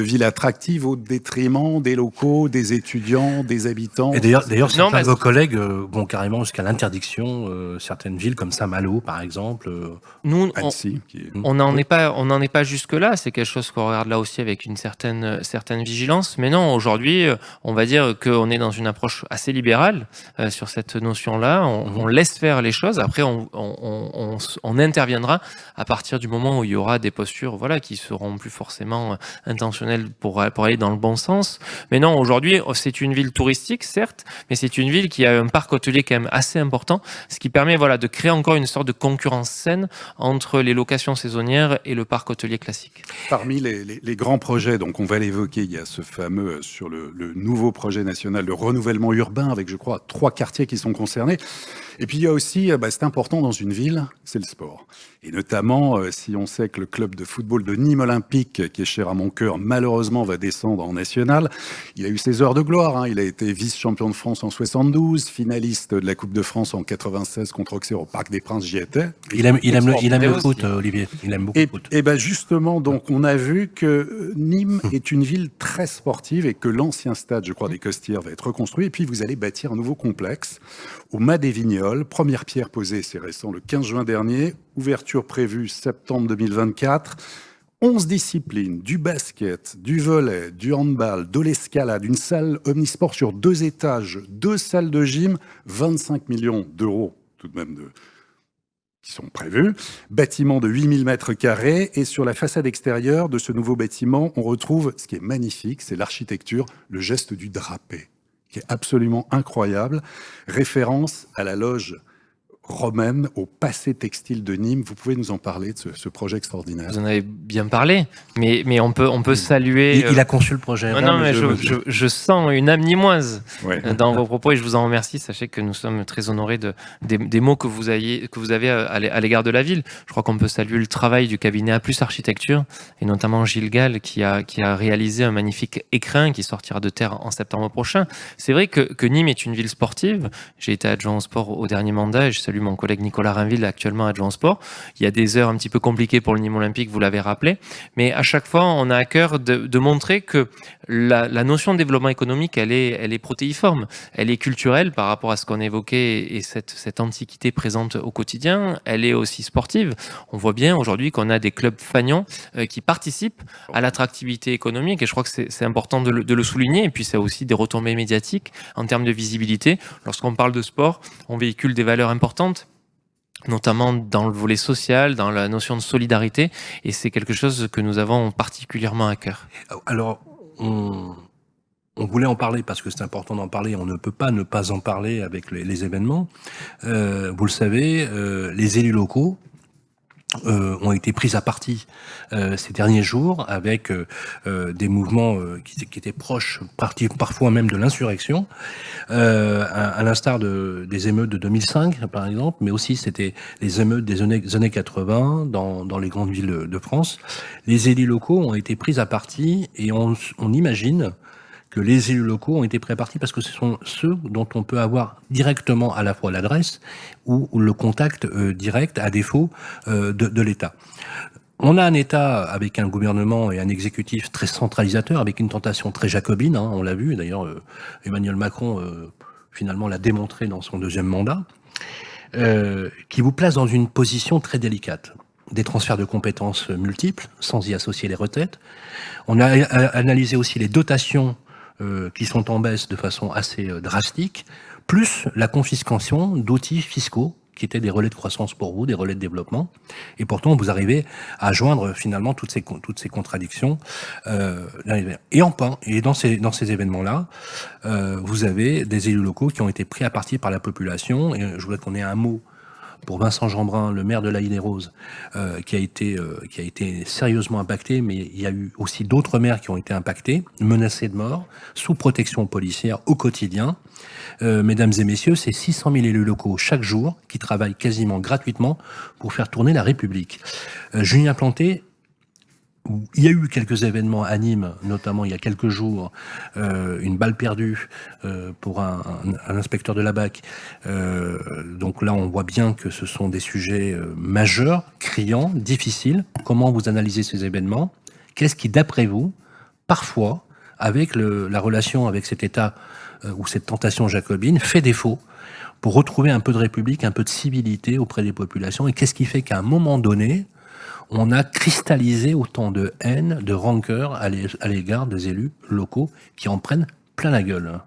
villes attractives au détriment des locaux, des étudiants, des habitants. Et d'ailleurs certains de vos collègues vont carrément jusqu'à l'interdiction, certaines villes comme Saint-Malo par exemple. Nous, Annecy, on n'en est pas jusque-là, c'est quelque chose qu'on regarde là aussi avec une certaine vigilance, mais non, aujourd'hui, on va dire qu'on est dans une approche assez libérale sur cette notion-là, on laisse faire les choses, après on interviendra à partir du moment où il y aura des postures qui seront plus forcément intentionnelles pour aller dans le bon sens. Mais non, aujourd'hui, c'est une ville touristique, certes, mais c'est une ville qui a un parc hôtelier quand même assez important, ce qui permet de créer encore une sorte de concurrence saine entre les locations saisonnières et le parc hôtelier classique. Parmi les grands projets, donc on va l'évoquer, il y a ce fameux sur le nouveau projet national de renouvellement urbain avec, je crois, 3 quartiers qui sont concernés. Et puis il y a aussi, c'est important dans une ville, c'est le sport. Et notamment, si on sait que le club de football de Nîmes Olympique, qui est cher à mon cœur, malheureusement va descendre en national, il a eu ses heures de gloire. Il a été vice-champion de France en 72, finaliste de la Coupe de France en 96 contre Auxerre au Parc des Princes, j'y étais. Il aime le foot, Olivier. Il aime beaucoup le foot. Et justement, donc, on a vu que Nîmes est une ville très sportive et que l'ancien stade, je crois, des Costières va être reconstruit. Et puis, vous allez bâtir un nouveau complexe au Mas des Vignoles. Première pierre posée, c'est récent, le 15 juin dernier. Ouverture prévue septembre 2024. 11 disciplines, du basket, du volley, du handball, de l'escalade, une salle omnisport sur 2 étages, 2 salles de gym, 25 millions d'euros tout de même qui sont prévus. Bâtiment de 8000 mètres carrés. Et sur la façade extérieure de ce nouveau bâtiment, on retrouve ce qui est magnifique, c'est l'architecture, le geste du drapé, qui est absolument incroyable. Référence à la loge romaine, au passé textile de Nîmes. Vous pouvez nous en parler de ce projet extraordinaire? Vous en avez bien parlé, mais on peut saluer... Il a conçu le projet. Non, mais je sens une âme nîmoise dans vos propos et je vous en remercie. Sachez que nous sommes très honorés des mots que vous avez à l'égard de la ville. Je crois qu'on peut saluer le travail du cabinet A+ Architecture et notamment Gilles Gall qui a réalisé un magnifique écrin qui sortira de terre en septembre prochain. C'est vrai que Nîmes est une ville sportive. J'ai été adjoint au sport au dernier mandat et je salue mon collègue Nicolas Rainville, actuellement adjoint au sport. Il y a des heures un petit peu compliquées pour le Nîmes Olympique, vous l'avez rappelé, mais à chaque fois, on a à cœur de montrer que la notion de développement économique, elle est protéiforme, elle est culturelle par rapport à ce qu'on évoquait et cette antiquité présente au quotidien, elle est aussi sportive. On voit bien aujourd'hui qu'on a des clubs fanions qui participent à l'attractivité économique et je crois que c'est important de le souligner et puis ça a aussi des retombées médiatiques en termes de visibilité. Lorsqu'on parle de sport, on véhicule des valeurs importantes, notamment dans le volet social, dans la notion de solidarité, et c'est quelque chose que nous avons particulièrement à cœur. Alors, on voulait en parler parce que c'est important d'en parler, on ne peut pas ne pas en parler avec les événements. Vous le savez, les élus locaux ont été pris à partie ces derniers jours avec des mouvements qui étaient proches, parfois même de l'insurrection, à l'instar des émeutes de 2005 par exemple, mais aussi c'était les émeutes des années 80 dans les grandes villes de France. Les élus locaux ont été pris à partie et on imagine que les élus locaux ont été pris à partie parce que ce sont ceux dont on peut avoir directement à la fois l'adresse ou le contact direct à défaut de l'État. On a un État avec un gouvernement et un exécutif très centralisateur, avec une tentation très jacobine, on l'a vu, d'ailleurs Emmanuel Macron finalement l'a démontré dans son 2e mandat, qui vous place dans une position très délicate. Des transferts de compétences multiples, sans y associer les retraites. On a analysé aussi les dotations qui sont en baisse de façon assez drastique, plus la confiscation d'outils fiscaux qui étaient des relais de croissance pour vous, des relais de développement. Et pourtant, vous arrivez à joindre finalement toutes ces contradictions. Et dans ces événements-là, vous avez des élus locaux qui ont été pris à partie par la population. Et je voudrais qu'on ait un mot pour Vincent Jeanbrun, le maire de La Île-et-Rose, qui a été sérieusement impacté, mais il y a eu aussi d'autres maires qui ont été impactés, menacés de mort, sous protection policière au quotidien. Mesdames et messieurs, c'est 600 000 élus locaux chaque jour qui travaillent quasiment gratuitement pour faire tourner la République. Julien Planté, il y a eu quelques événements à Nîmes, notamment il y a quelques jours, une balle perdue pour un inspecteur de la BAC. Donc là, on voit bien que ce sont des sujets majeurs, criants, difficiles. Comment vous analysez ces événements? Qu'est-ce qui, d'après vous, parfois, avec la relation avec cet État ou cette tentation jacobine, fait défaut pour retrouver un peu de république, un peu de civilité auprès des populations? Et qu'est-ce qui fait qu'à un moment donné, on a cristallisé autant de haine, de rancœur à l'égard des élus locaux qui en prennent plein la gueule?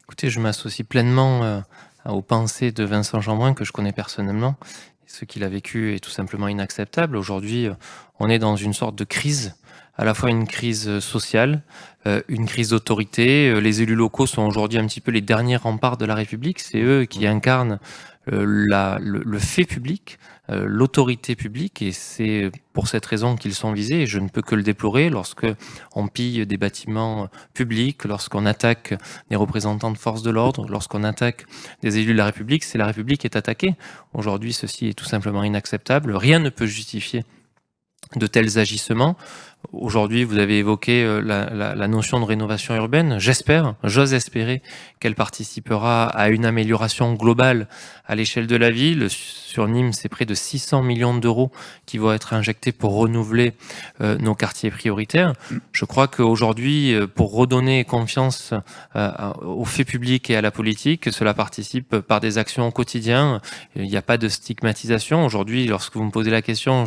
Écoutez, je m'associe pleinement aux pensées de Vincent Jeanbrun, que je connais personnellement. Ce qu'il a vécu est tout simplement inacceptable. Aujourd'hui, on est dans une sorte de crise, à la fois une crise sociale, une crise d'autorité. Les élus locaux sont aujourd'hui un petit peu les derniers remparts de la République. C'est eux qui incarnent le fait public, l'autorité publique, et c'est pour cette raison qu'ils sont visés, et je ne peux que le déplorer. Lorsque on pille des bâtiments publics, lorsqu'on attaque des représentants de forces de l'ordre, lorsqu'on attaque des élus de la République, c'est la République qui est attaquée. Aujourd'hui, ceci est tout simplement inacceptable. Rien ne peut justifier de tels agissements. Aujourd'hui, vous avez évoqué la notion de rénovation urbaine. J'ose espérer qu'elle participera à une amélioration globale à l'échelle de la ville. Sur Nîmes, c'est près de 600 millions d'euros qui vont être injectés pour renouveler nos quartiers prioritaires. Je crois qu'aujourd'hui, pour redonner confiance au fait public et à la politique, cela participe par des actions au quotidien. Il n'y a pas de stigmatisation. Aujourd'hui, lorsque vous me posez la question,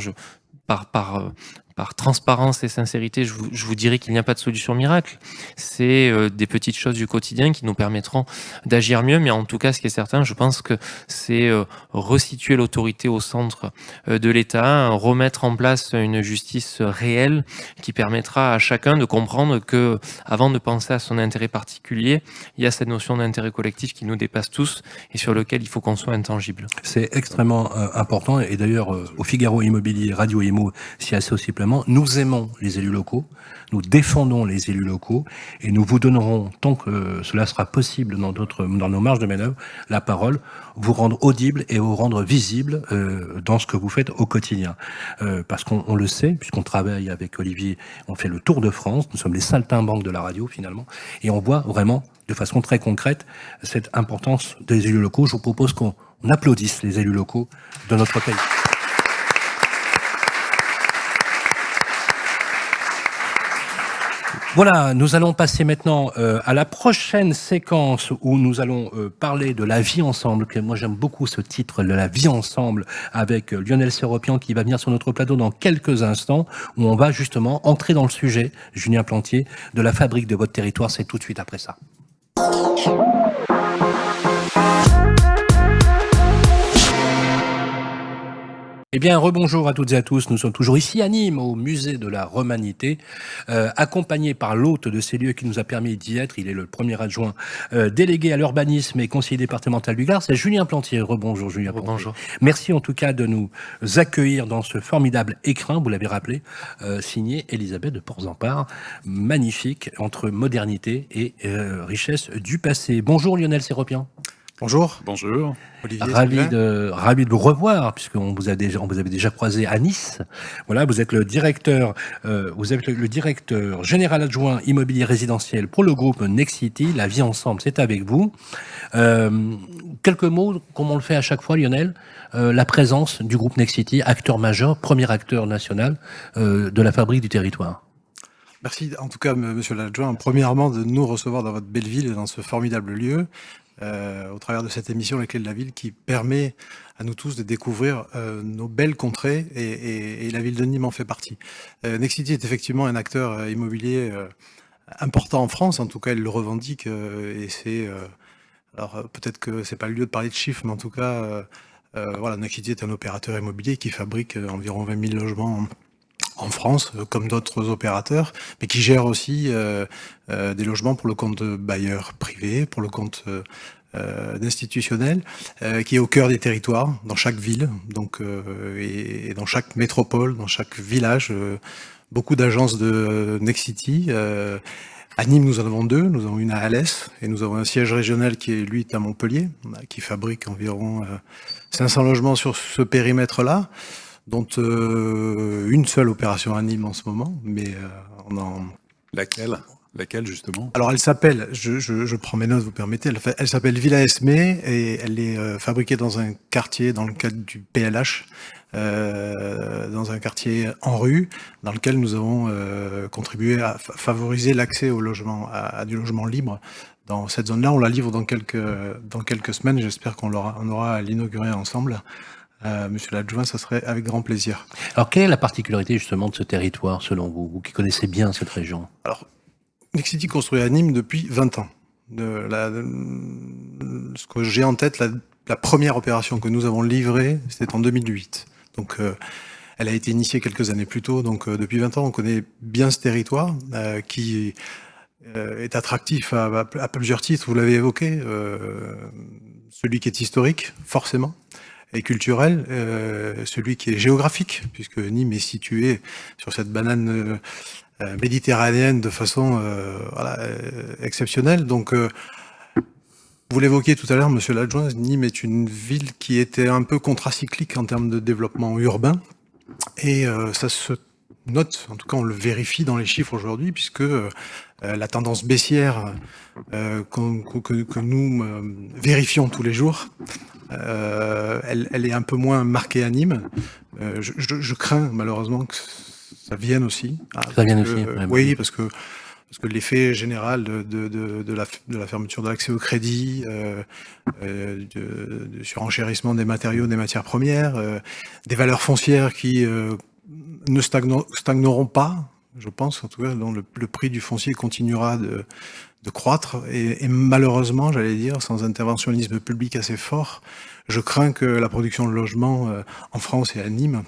par transparence et sincérité, je vous dirais qu'il n'y a pas de solution miracle. C'est des petites choses du quotidien qui nous permettront d'agir mieux, mais en tout cas, ce qui est certain, je pense que c'est resituer l'autorité au centre de l'État, remettre en place une justice réelle qui permettra à chacun de comprendre que, avant de penser à son intérêt particulier, il y a cette notion d'intérêt collectif qui nous dépasse tous et sur lequel il faut qu'on soit intangible. C'est extrêmement important, et d'ailleurs, au Figaro Immobilier, Radio Imo s'y associe pleinement. Nous aimons les élus locaux, nous défendons les élus locaux, et nous vous donnerons, tant que cela sera possible dans nos marges de manœuvre, la parole, vous rendre audible et vous rendre visible dans ce que vous faites au quotidien. Parce qu'on le sait, puisqu'on travaille avec Olivier, on fait le tour de France, nous sommes les saltimbanques de la radio finalement, et on voit vraiment de façon très concrète cette importance des élus locaux. Je vous propose qu'on applaudisse les élus locaux de notre pays. Voilà, nous allons passer maintenant à la prochaine séquence où nous allons parler de la vie ensemble. Que moi j'aime beaucoup ce titre, de la vie ensemble, avec Lionel Séropian qui va venir sur notre plateau dans quelques instants, où on va justement entrer dans le sujet, Julien Plantier, de la fabrique de votre territoire. C'est tout de suite après ça. Eh bien, rebonjour à toutes et à tous. Nous sommes toujours ici à Nîmes, au musée de la Romanité, accompagné par l'hôte de ces lieux qui nous a permis d'y être. Il est le premier adjoint délégué à l'urbanisme et conseiller départemental du Gard. C'est Julien Plantier. Rebonjour, Julien Plantier. Bonjour. Merci en tout cas de nous accueillir dans ce formidable écrin, vous l'avez rappelé, signé Elisabeth de Porzampar. Magnifique, entre modernité et richesse du passé. Bonjour Lionel Séropian. Bonjour. Bonjour. Olivier. Ravi de vous revoir, puisqu'on vous avait déjà croisé à Nice. Voilà, vous êtes le directeur général adjoint immobilier résidentiel pour le groupe Nexity. La vie ensemble, c'est avec vous. Quelques mots, comme on le fait à chaque fois, Lionel, la présence du groupe Nexity, acteur majeur, premier acteur national de la fabrique du territoire. Merci en tout cas, monsieur l'adjoint, premièrement de nous recevoir dans votre belle ville et dans ce formidable lieu. Au travers de cette émission Les Clés de la Ville qui permet à nous tous de découvrir nos belles contrées et la ville de Nîmes en fait partie. Nexity est effectivement un acteur immobilier important en France, en tout cas il le revendique et c'est... alors peut-être que c'est pas le lieu de parler de chiffres, mais en tout cas voilà, Nexity est un opérateur immobilier qui fabrique environ 20 000 logements en France, comme d'autres opérateurs, mais qui gère aussi des logements pour le compte de bailleurs privés, pour le compte d'institutionnel, qui est au cœur des territoires, dans chaque ville, donc et dans chaque métropole, dans chaque village. Beaucoup d'agences de Nexity. À Nîmes, nous en avons 2. Nous avons une à Alès et nous avons un siège régional qui est, lui, à Montpellier, qui fabrique environ 500 logements sur ce périmètre-là, dont une seule opération à Nîmes en ce moment. Mais on en... Laquelle, justement? Alors, elle s'appelle, je prends mes notes, vous permettez, elle s'appelle Villa Esmé et elle est fabriquée dans un quartier, dans le cadre du PLH, dans un quartier en rue, dans lequel nous avons contribué à favoriser l'accès au logement, à du logement libre. Dans cette zone-là, on la livre dans quelques semaines. J'espère qu'on aura à l'inaugurer ensemble. Monsieur l'adjoint, ça serait avec grand plaisir. Alors, quelle est la particularité justement de ce territoire, selon vous, vous qui connaissez bien cette région? Alors, Nexity construit à Nîmes depuis 20 ans. Ce que j'ai en tête, la première opération que nous avons livrée, c'était en 2008. Donc, elle a été initiée quelques années plus tôt. Donc, depuis 20 ans, on connaît bien ce territoire qui est attractif à plusieurs titres. Vous l'avez évoqué, celui qui est historique, forcément, et culturel, celui qui est géographique, puisque Nîmes est situé sur cette banane méditerranéenne de façon exceptionnelle. Donc, vous l'évoquiez tout à l'heure, monsieur l'adjoint, Nîmes est une ville qui était un peu contracyclique en termes de développement urbain. Et ça se note, en tout cas on le vérifie dans les chiffres aujourd'hui, puisque la tendance baissière que nous vérifions tous les jours, elle est un peu moins marquée à Nîmes. Je crains malheureusement que ça vienne aussi. Ça vienne aussi. Oui, parce que l'effet général de la fermeture de l'accès au crédit, du surenchérissement des matériaux, des matières premières, des valeurs foncières qui ne stagneront pas, je pense, en tout cas, dont le prix du foncier continuera de croître. Et malheureusement, j'allais dire, sans interventionnisme public assez fort, je crains que la production de logements en France et à Nîmes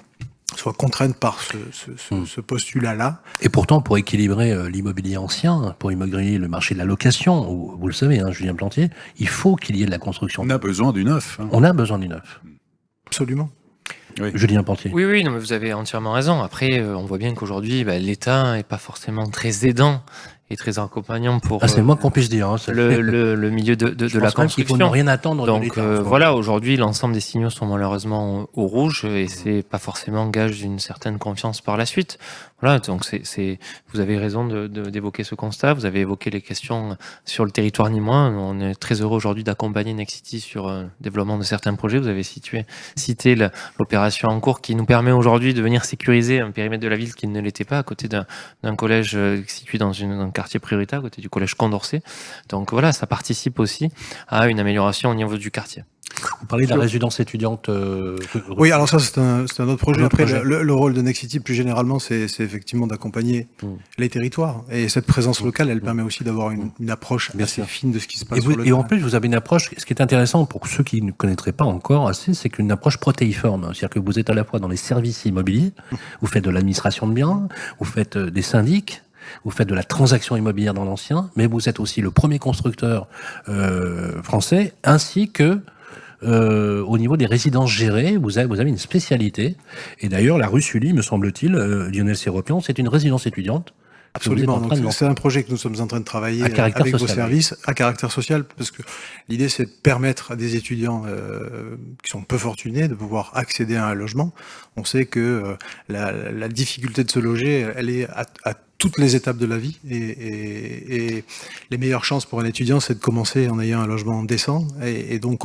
soit contrainte par ce postulat-là. Et pourtant, pour équilibrer l'immobilier ancien, pour équilibrer le marché de la location, vous le savez, hein, Julien Plantier, il faut qu'il y ait de la construction. On a besoin du neuf. On a besoin du neuf. Absolument. Oui. Julien Plantier. Oui, non, mais vous avez entièrement raison. Après, on voit bien qu'aujourd'hui, l'État n'est pas forcément très aidant et très accompagnant pour c'est le moins qu'on puisse dire. Hein, le milieu de la construction. Il faut rien attendre de Donc l'État. voilà, aujourd'hui, l'ensemble des signaux sont malheureusement au rouge et c'est pas forcément gage d'une certaine confiance par la suite. Voilà, donc vous avez raison d'évoquer ce constat. Vous avez évoqué les questions sur le territoire nîmois. On est très heureux aujourd'hui d'accompagner Nexity sur le développement de certains projets. Vous avez cité l'opération en cours qui nous permet aujourd'hui de venir sécuriser un périmètre de la ville qui ne l'était pas à côté d'un collège situé dans un quartier prioritaire, à côté du collège Condorcet. Donc voilà, ça participe aussi à une amélioration au niveau du quartier. Vous parlez de la résidence étudiante. Oui, alors ça, c'est un autre projet. Après, le rôle de Nexity, plus généralement, c'est effectivement d'accompagner les territoires. Et cette présence locale, elle permet aussi d'avoir une approche assez fine de ce qui se passe sur le terrain. Et en plus, vous avez une approche, ce qui est intéressant pour ceux qui ne connaîtraient pas encore assez, c'est qu'une approche protéiforme. C'est-à-dire que vous êtes à la fois dans les services immobiliers, vous faites de l'administration de biens, vous faites des syndics, vous faites de la transaction immobilière dans l'ancien, mais vous êtes aussi le premier constructeur français, ainsi que au niveau des résidences gérées, vous avez une spécialité. Et d'ailleurs, la rue Sully, me semble-t-il, Lionel Séropian, c'est une résidence étudiante. Absolument. C'est un projet que nous sommes en train de travailler avec vos services à caractère social, parce que l'idée, c'est de permettre à des étudiants qui sont peu fortunés de pouvoir accéder à un logement. On sait que la difficulté de se loger, elle est à toutes les étapes de la vie, et les meilleures chances pour un étudiant, c'est de commencer en ayant un logement décent, et donc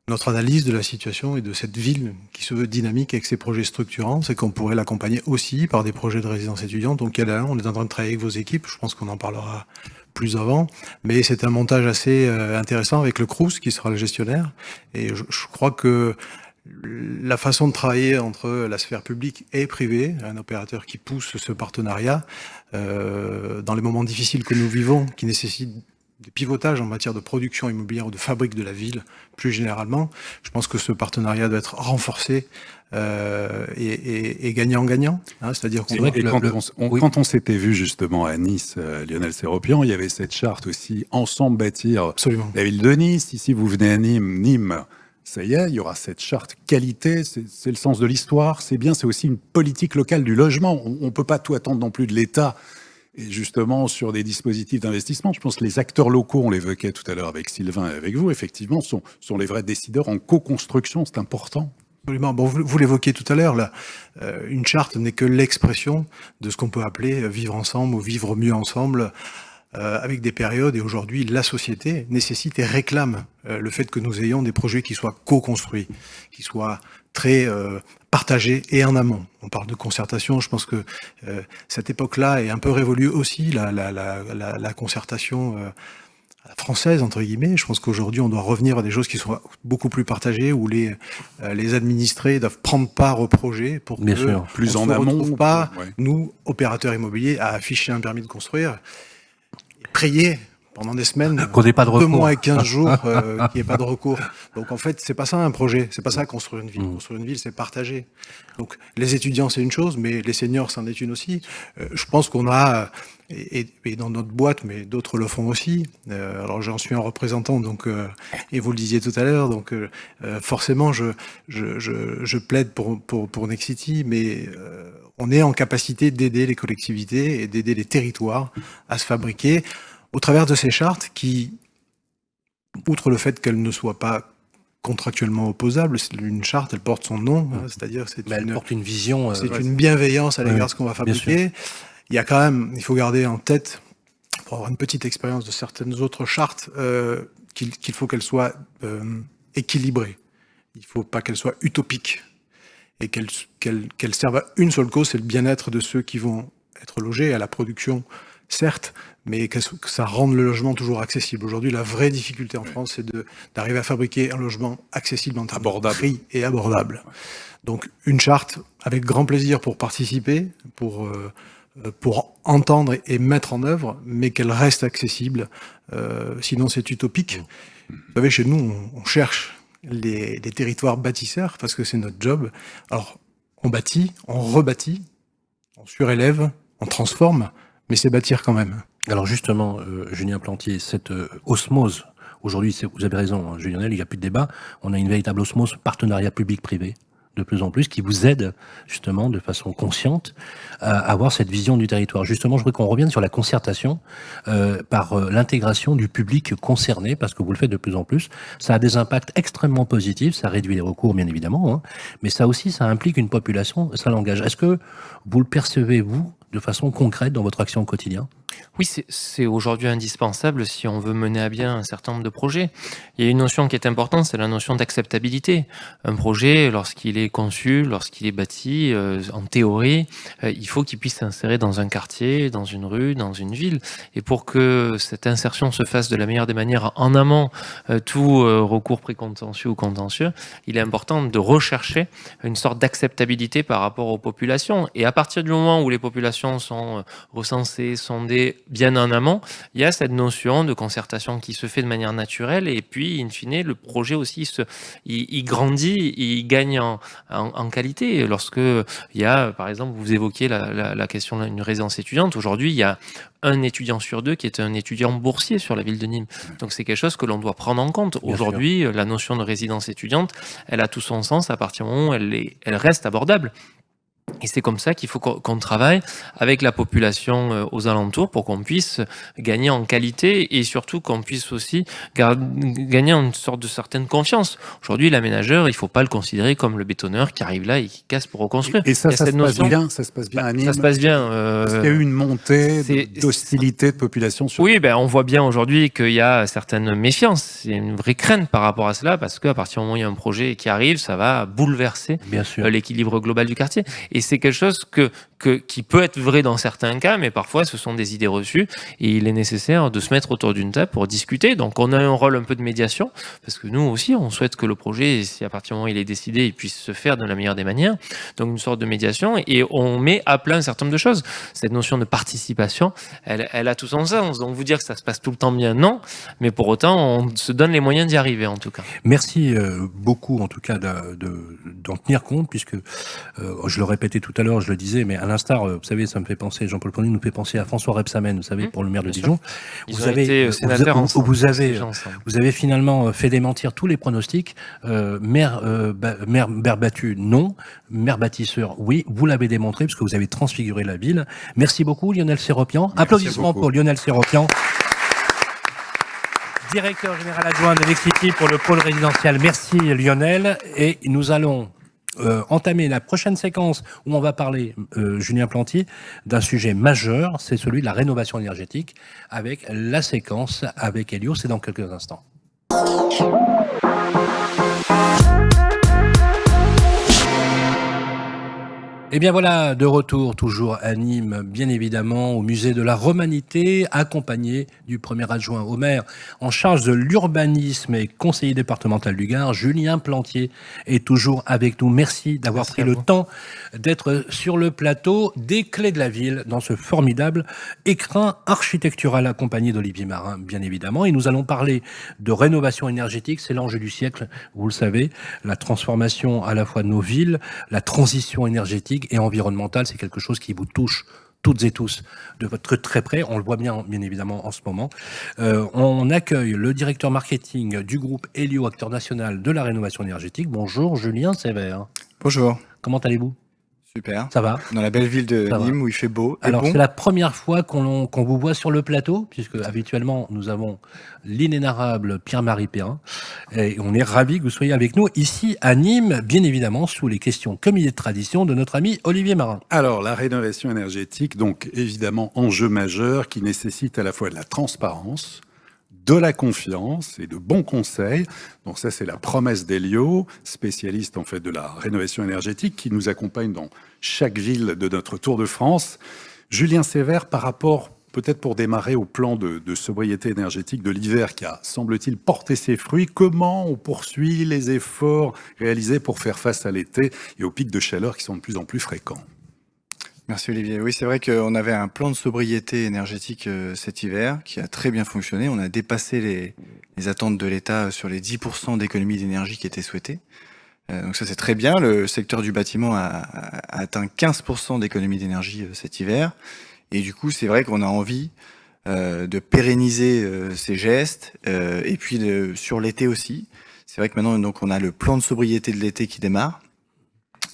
notre analyse de la situation et de cette ville qui se veut dynamique avec ses projets structurants, c'est qu'on pourrait l'accompagner aussi par des projets de résidence étudiante. Donc on est en train de travailler avec vos équipes, je pense qu'on en parlera plus avant, mais c'est un montage assez intéressant avec le Crous qui sera le gestionnaire, et je crois que la façon de travailler entre la sphère publique et privée, un opérateur qui pousse ce partenariat dans les moments difficiles que nous vivons, qui nécessitent pivotages en matière de production immobilière ou de fabrique de la ville, plus généralement. Je pense que ce partenariat doit être renforcé et gagnant-gagnant. C'est-à-dire qu'on doit... Quand on s'était vu justement à Nice, Lionel Séropian, il y avait cette charte aussi, ensemble bâtir Absolument. la ville de Nice. Ici, vous venez à Nîmes, ça y est, il y aura cette charte qualité, c'est le sens de l'histoire, c'est bien, c'est aussi une politique locale du logement. On ne peut pas tout attendre non plus de l'État. Et justement, sur des dispositifs d'investissement, je pense que les acteurs locaux, on l'évoquait tout à l'heure avec Sylvain et avec vous, effectivement, sont les vrais décideurs en co-construction, c'est important. Absolument. Bon, vous l'évoquiez tout à l'heure, là, une charte n'est que l'expression de ce qu'on peut appeler vivre ensemble ou vivre mieux ensemble, avec des périodes. Et aujourd'hui, la société nécessite et réclame le fait que nous ayons des projets qui soient co-construits, qui soient très partagés et en amont. On parle de concertation, je pense que cette époque-là est un peu révolue aussi, la concertation française, entre guillemets. Je pense qu'aujourd'hui, on doit revenir à des choses qui soient beaucoup plus partagées, où les administrés doivent prendre part au projet pour Bien que sûr. Plus on en ne se amont, retrouve pas, ouais. nous, opérateurs immobiliers, à afficher un permis de construire et prier pendant des semaines, Qu'on n'ait pas de 2 recours. mois et 15 jours, qu'il n'y ait pas de recours. Donc en fait, c'est pas ça un projet, c'est pas ça construire une ville. Construire une ville, c'est partager. Donc les étudiants, c'est une chose, mais les seniors, c'en est une aussi. Je pense qu'on a, et dans notre boîte, mais d'autres le font aussi. Alors j'en suis un représentant, donc et vous le disiez tout à l'heure, donc forcément, je plaide pour Nexity, mais on est en capacité d'aider les collectivités et d'aider les territoires à se fabriquer au travers de ces chartes qui, outre le fait qu'elles ne soient pas contractuellement opposables, une charte, elle porte son nom, hein, c'est-à-dire Elle porte une vision. c'est une bienveillance à l'égard de ce qu'on va bien fabriquer. Il y a quand même, il faut garder en tête, pour avoir une petite expérience de certaines autres chartes, qu'il faut qu'elles soient équilibrées. Il ne faut pas qu'elles soient utopiques et qu'elles servent à une seule cause, c'est le bien-être de ceux qui vont être logés, à la production, certes, mais que ça rende le logement toujours accessible. Aujourd'hui, la vraie difficulté en France, c'est d'arriver à fabriquer un logement accessible en termes de prix et abordable. Donc, une charte avec grand plaisir pour participer, pour entendre et mettre en œuvre, mais qu'elle reste accessible. Sinon, c'est utopique. Vous savez, chez nous, on cherche les territoires bâtisseurs parce que c'est notre job. Alors, on bâtit, on rebâtit, on surélève, on transforme, mais c'est bâtir quand même. Alors justement, Julien Plantier, cette osmose, aujourd'hui, vous avez raison, hein, Lionel, il n'y a plus de débat, on a une véritable osmose partenariat public-privé, de plus en plus, qui vous aide justement de façon consciente à avoir cette vision du territoire. Justement, je voudrais qu'on revienne sur la concertation par l'intégration du public concerné, parce que vous le faites de plus en plus. Ça a des impacts extrêmement positifs, ça réduit les recours bien évidemment, hein, mais ça aussi, ça implique une population, ça l'engage. Est-ce que vous le percevez, vous, de façon concrète dans votre action au quotidien ? Oui, c'est aujourd'hui indispensable si on veut mener à bien un certain nombre de projets. Il y a une notion qui est importante, c'est la notion d'acceptabilité. Un projet, lorsqu'il est conçu, lorsqu'il est bâti, en théorie, il faut qu'il puisse s'insérer dans un quartier, dans une rue, dans une ville. Et pour que cette insertion se fasse de la meilleure des manières en amont, tout recours précontentieux ou contentieux, il est important de rechercher une sorte d'acceptabilité par rapport aux populations. Et à partir du moment où les populations sont recensées, sondées, bien en amont, il y a cette notion de concertation qui se fait de manière naturelle et puis, in fine, le projet aussi, il grandit, il gagne en qualité. Lorsque il y a, par exemple, vous évoquiez la question d'une résidence étudiante, aujourd'hui, il y a un étudiant sur 2 qui est un étudiant boursier sur la ville de Nîmes. Donc c'est quelque chose que l'on doit prendre en compte. Aujourd'hui, la notion de résidence étudiante, elle a tout son sens à partir du moment où elle reste abordable. Et c'est comme ça qu'il faut qu'on travaille avec la population aux alentours pour qu'on puisse gagner en qualité et surtout qu'on puisse aussi gagner une sorte de certaine confiance. Aujourd'hui, l'aménageur, il ne faut pas le considérer comme le bétonneur qui arrive là et qui casse pour reconstruire. Et ça, ça se passe bien à Nîmes. Ça se passe bien. Parce qu'il y a eu une montée d'hostilité de population sur... Oui, on voit bien aujourd'hui qu'il y a certaines méfiances. Il y a une vraie crainte par rapport à cela parce qu'à partir du moment où il y a un projet qui arrive, ça va bouleverser l'équilibre global du quartier. Et c'est quelque chose que qui peut être vrai dans certains cas, mais parfois ce sont des idées reçues et il est nécessaire de se mettre autour d'une table pour discuter. Donc on a un rôle un peu de médiation, parce que nous aussi on souhaite que le projet, si à partir du moment où il est décidé, il puisse se faire de la meilleure des manières. Donc une sorte de médiation, et on met à plat un certain nombre de choses. Cette notion de participation, elle a tout son sens. Donc vous dire que ça se passe tout le temps bien, non, mais pour autant on se donne les moyens d'y arriver en tout cas. Merci beaucoup en tout cas d'en tenir compte, puisque je le répétais tout à l'heure, je le disais, mais à l'instar, vous savez, ça me fait penser, Jean-Paul Ponty nous fait penser à François Rebsamen, vous savez, pour le maire de Dijon. Vous avez vous avez finalement fait démentir tous les pronostics. Maire battu, non. Maire bâtisseur, oui. Vous l'avez démontré parce que vous avez transfiguré la ville. Merci beaucoup, Lionel Séropian. Applaudissements pour Lionel Séropian, directeur général adjoint de Nexity pour le pôle résidentiel. Merci Lionel. Et nous allons entamer la prochaine séquence où on va parler, Julien Plantier, d'un sujet majeur, c'est celui de la rénovation énergétique, avec la séquence avec Elio, c'est dans quelques instants. Et bien voilà, de retour toujours à Nîmes, bien évidemment, au musée de la Romanité, accompagné du premier adjoint au maire en charge de l'urbanisme et conseiller départemental du Gard, Julien Plantier, est toujours avec nous. Merci d'avoir pris le temps d'être sur le plateau des Clés de la Ville dans ce formidable écrin architectural accompagné d'Olivier Marin, bien évidemment. Et nous allons parler de rénovation énergétique, c'est l'enjeu du siècle, vous le savez, la transformation à la fois de nos villes, la transition énergétique et environnementale, c'est quelque chose qui vous touche toutes et tous de votre très près. On le voit bien évidemment en ce moment. On accueille le directeur marketing du groupe Elio, acteur national de la rénovation énergétique. Bonjour Julien Sévère. Bonjour. Comment allez-vous ? Super. Ça va ? Dans la belle ville de Nîmes où il fait beau. Alors bon. C'est la première fois qu'on vous voit sur le plateau, puisque habituellement nous avons l'inénarrable Pierre-Marie Perrin. Et on est ravis que vous soyez avec nous ici à Nîmes, bien évidemment sous les questions comme il est de tradition de notre ami Olivier Marin. Alors la rénovation énergétique, donc évidemment enjeu majeur qui nécessite à la fois de la transparence, de la confiance et de bons conseils. Donc ça, c'est la promesse d'Elio, spécialiste en fait de la rénovation énergétique, qui nous accompagne dans chaque ville de notre Tour de France. Julien Sévère, par rapport, peut-être pour démarrer, au plan de sobriété énergétique de l'hiver qui a, semble-t-il, porté ses fruits, comment on poursuit les efforts réalisés pour faire face à l'été et aux pics de chaleur qui sont de plus en plus fréquents ? Merci Olivier. Oui, c'est vrai qu'on avait un plan de sobriété énergétique cet hiver qui a très bien fonctionné. On a dépassé les attentes de l'État sur les 10% d'économie d'énergie qui étaient souhaitées. Donc ça, c'est très bien. Le secteur du bâtiment a atteint 15% d'économie d'énergie cet hiver. Et du coup, c'est vrai qu'on a envie de pérenniser ces gestes et puis sur l'été aussi. C'est vrai que maintenant, donc, on a le plan de sobriété de l'été qui démarre.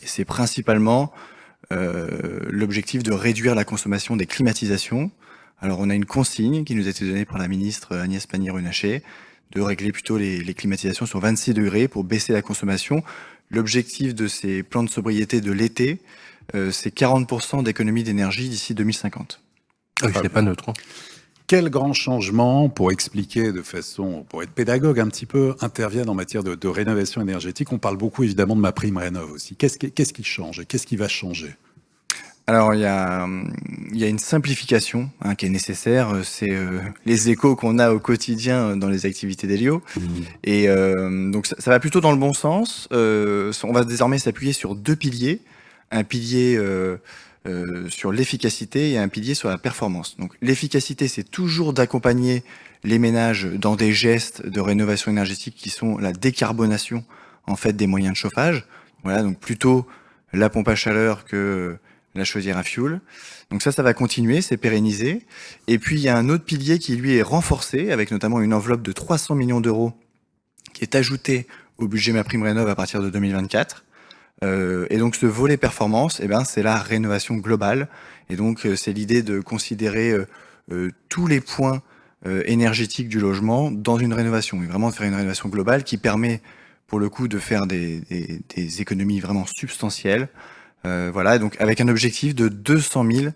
Et c'est principalement l'objectif de réduire la consommation des climatisations. Alors on a une consigne qui nous a été donnée par la ministre Agnès Pannier-Runacher de régler plutôt les climatisations sur 26 degrés pour baisser la consommation. L'objectif de ces plans de sobriété de l'été, c'est 40% d'économie d'énergie d'ici 2050. Ah oui, c'est pas neutre. Hein. Quels grands changements, pour expliquer de façon, pour être pédagogue un petit peu, interviennent en matière de rénovation énergétique ? On parle beaucoup évidemment de MaPrimeRénov' aussi. Qu'est-ce qui change et qu'est-ce qui va changer ? Alors il y a une simplification qui est nécessaire, c'est les échos qu'on a au quotidien dans les activités d'Elio. Et donc ça va plutôt dans le bon sens. On va désormais s'appuyer sur deux piliers, un pilier sur l'efficacité et un pilier sur la performance. Donc l'efficacité, c'est toujours d'accompagner les ménages dans des gestes de rénovation énergétique qui sont la décarbonation en fait des moyens de chauffage. Voilà, donc plutôt la pompe à chaleur que la chaudière à fioul. Donc ça va continuer, c'est pérennisé. Et puis il y a un autre pilier qui lui est renforcé avec notamment une enveloppe de 300 millions d'euros qui est ajoutée au budget MaPrimeRénov' à partir de 2024. Et donc ce volet performance, c'est la rénovation globale. Et donc c'est l'idée de considérer tous les points énergétiques du logement dans une rénovation. Et vraiment de faire une rénovation globale qui permet pour le coup de faire des économies vraiment substantielles. Voilà, donc avec un objectif de 200 000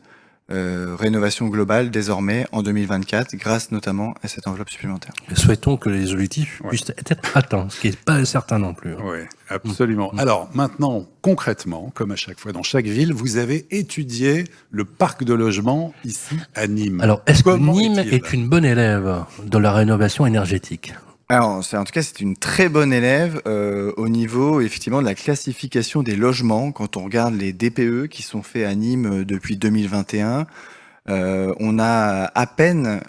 rénovation globale désormais en 2024, grâce notamment à cette enveloppe supplémentaire. Souhaitons que les objectifs puissent être atteints, ce qui n'est pas certain non plus. Oui, absolument. Alors maintenant, concrètement, comme à chaque fois dans chaque ville, vous avez étudié le parc de logement ici à Nîmes. Alors, est-ce que Comment Nîmes est-il est une bonne élève de la rénovation énergétique? Alors, en tout cas, c'est une très bonne élève au niveau, effectivement, de la classification des logements. Quand on regarde les DPE qui sont faits à Nîmes depuis 2021, on a à peine,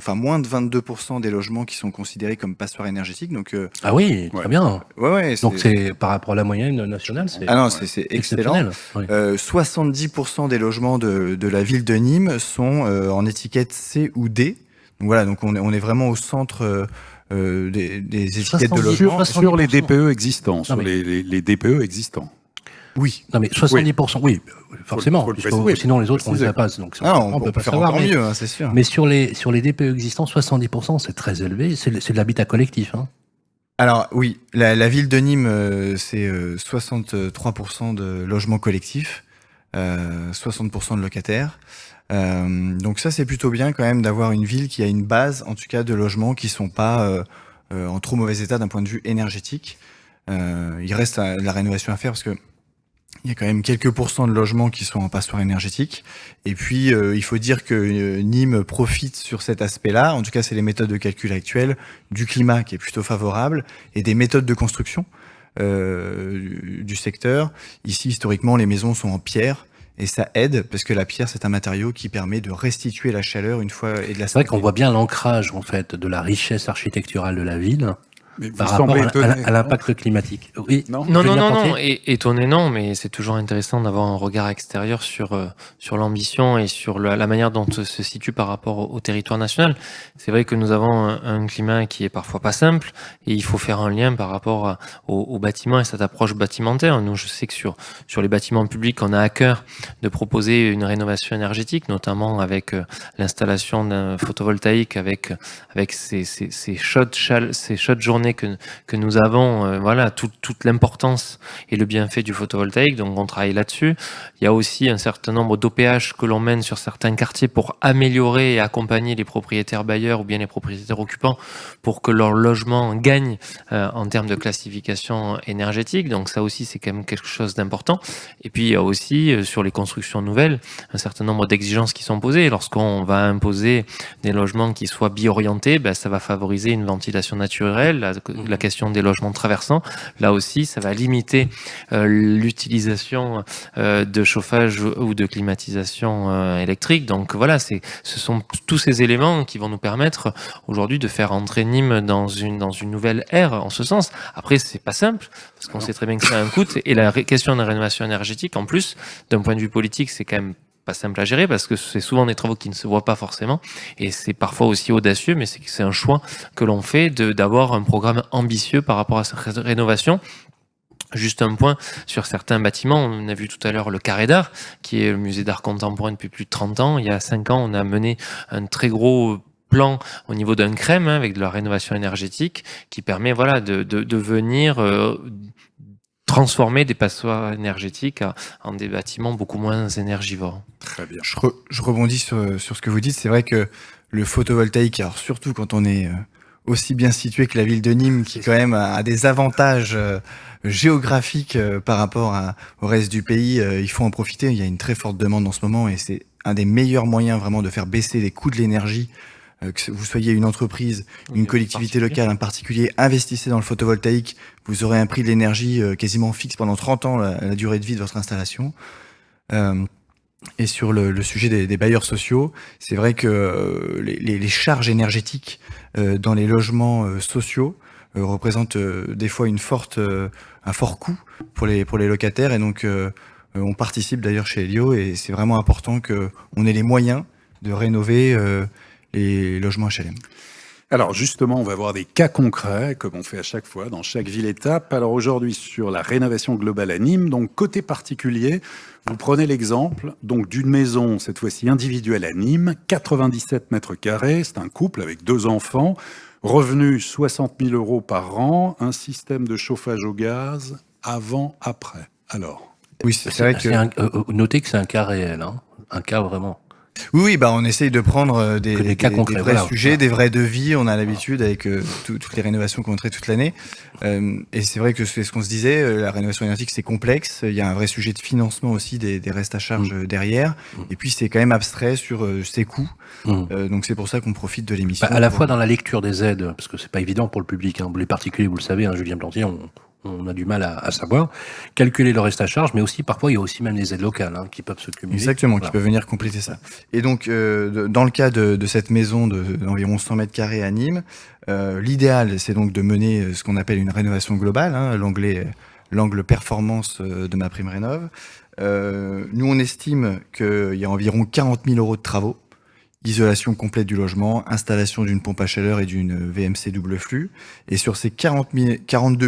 moins de 22% des logements qui sont considérés comme passoires énergétiques. Donc, Ah oui, très bien. ouais, Donc c'est par rapport à la moyenne nationale, c'est c'est excellent. exceptionnel. Oui. 70% des logements de la ville de Nîmes sont en étiquette C ou D. Donc voilà, donc on est vraiment au centre des étiquettes de logement. Sur les DPE existants, sur mais- les DPE existants. Oui. Non mais 70%, oui, forcément, faut le puisque préciser, sinon les autres on les préciser. a pas, donc On peut pas faire savoir. encore Mais, mieux, hein, c'est sûr. mais sur les DPE existants, 70%, c'est très élevé, c'est de l'habitat collectif. Hein. Alors oui, la ville de Nîmes, c'est 63% de logements collectifs, 60% de locataires. Donc ça, c'est plutôt bien quand même d'avoir une ville qui a une base, en tout cas, de logements qui sont pas en trop mauvais état d'un point de vue énergétique. Il reste de la rénovation à faire parce que il y a quand même quelques pourcents de logements qui sont en passoire énergétique. Et puis, il faut dire que Nîmes profite sur cet aspect-là. En tout cas, c'est les méthodes de calcul actuelles, du climat qui est plutôt favorable et des méthodes de construction du secteur. Ici, historiquement, les maisons sont en pierre. Et ça aide, parce que la pierre, c'est un matériau qui permet de restituer la chaleur une fois et de la C'est vrai qu'on voit bien l'ancrage en fait de la richesse architecturale de la ville Mais vous par rapport semblez étonné, à l'impact climatique. Oui. non Non, étonné non, mais c'est toujours intéressant d'avoir un regard extérieur sur l'ambition et sur la manière dont on se situe par rapport au territoire national. C'est vrai que nous avons un climat qui est parfois pas simple et il faut faire un lien par rapport aux bâtiments et cette approche bâtimentaire. Nous, je sais que sur les bâtiments publics, on a à cœur de proposer une rénovation énergétique, notamment avec l'installation d'un photovoltaïque, avec ces chaudes journées que nous avons, toute l'importance et le bienfait du photovoltaïque, donc on travaille là-dessus. Il y a aussi un certain nombre d'OPH que l'on mène sur certains quartiers pour améliorer et accompagner les propriétaires bailleurs ou bien les propriétaires occupants pour que leur logement gagne en termes de classification énergétique. Donc ça aussi, c'est quand même quelque chose d'important. Et puis il y a aussi sur les constructions nouvelles un certain nombre d'exigences qui sont posées. Lorsqu'on va imposer des logements qui soient bi-orientés, ça va favoriser une ventilation naturelle, la question des logements traversants. Là aussi, ça va limiter l'utilisation de chauffage ou de climatisation électrique. Donc voilà, ce sont tous ces éléments qui vont nous permettre aujourd'hui de faire entrer Nîmes dans une nouvelle ère en ce sens. Après, c'est pas simple parce qu'on sait très bien que ça a un coût et la question de la rénovation énergétique, en plus, d'un point de vue politique, c'est quand même pas simple à gérer parce que c'est souvent des travaux qui ne se voient pas forcément et c'est parfois aussi audacieux, mais c'est un choix que l'on fait d'avoir un programme ambitieux par rapport à cette rénovation. Juste un point sur certains bâtiments, on a vu tout à l'heure le Carré d'Art, qui est le musée d'art contemporain depuis plus de 30 ans. Il y a 5 ans, on a mené un très gros plan au niveau d'un crème avec de la rénovation énergétique qui permet de venir transformer des passoires énergétiques en des bâtiments beaucoup moins énergivores. Très bien. Je rebondis sur ce que vous dites. C'est vrai que le photovoltaïque, alors surtout quand on est aussi bien situé que la ville de Nîmes, qui quand même a des avantages géographiques par rapport au reste du pays, il faut en profiter. Il y a une très forte demande en ce moment et c'est un des meilleurs moyens vraiment de faire baisser les coûts de l'énergie. Que vous soyez une entreprise, une collectivité locale, un particulier, investissez dans le photovoltaïque, vous aurez un prix de l'énergie quasiment fixe pendant 30 ans, la durée de vie de votre installation. Et sur le sujet des bailleurs sociaux, c'est vrai que les charges énergétiques dans les logements sociaux représentent des fois un fort coût pour les locataires. Et donc, on participe d'ailleurs chez Elio et c'est vraiment important qu'on ait les moyens de rénover les logements HLM. Alors justement, on va voir des cas concrets, comme on fait à chaque fois, dans chaque ville-étape. Alors aujourd'hui, sur la rénovation globale à Nîmes, donc côté particulier, vous prenez l'exemple donc d'une maison, cette fois-ci individuelle à Nîmes, 97 mètres carrés, c'est un couple avec 2 enfants, revenu 60 000 € par an, un système de chauffage au gaz, avant-après. Alors oui, c'est vrai que... Notez que c'est un cas réel, hein, un cas vraiment... Oui, on essaye de prendre des vrais sujets, des vrais devis. On a l'habitude avec toutes les rénovations qu'on traite toute l'année. Et c'est vrai que c'est ce qu'on se disait, la rénovation énergétique, c'est complexe. Il y a un vrai sujet de financement aussi des restes à charge derrière. Et puis, c'est quand même abstrait sur ses coûts. Donc, c'est pour ça qu'on profite de l'émission. À la fois dans la lecture des aides, parce que c'est pas évident pour le public, les particuliers, vous le savez, Julien Plantier, on a du mal à savoir calculer le reste à charge, mais aussi parfois il y a aussi même des aides locales qui peuvent se cumuler. Exactement, qui peuvent venir compléter ça. Et donc dans le cas de cette maison d'environ 100 mètres carrés à Nîmes, l'idéal c'est donc de mener ce qu'on appelle une rénovation globale, l'angle performance de MaPrimeRénov'. Nous on estime qu'il y a environ 40 000 € de travaux. Isolation complète du logement, installation d'une pompe à chaleur et d'une VMC double flux. Et sur ces 42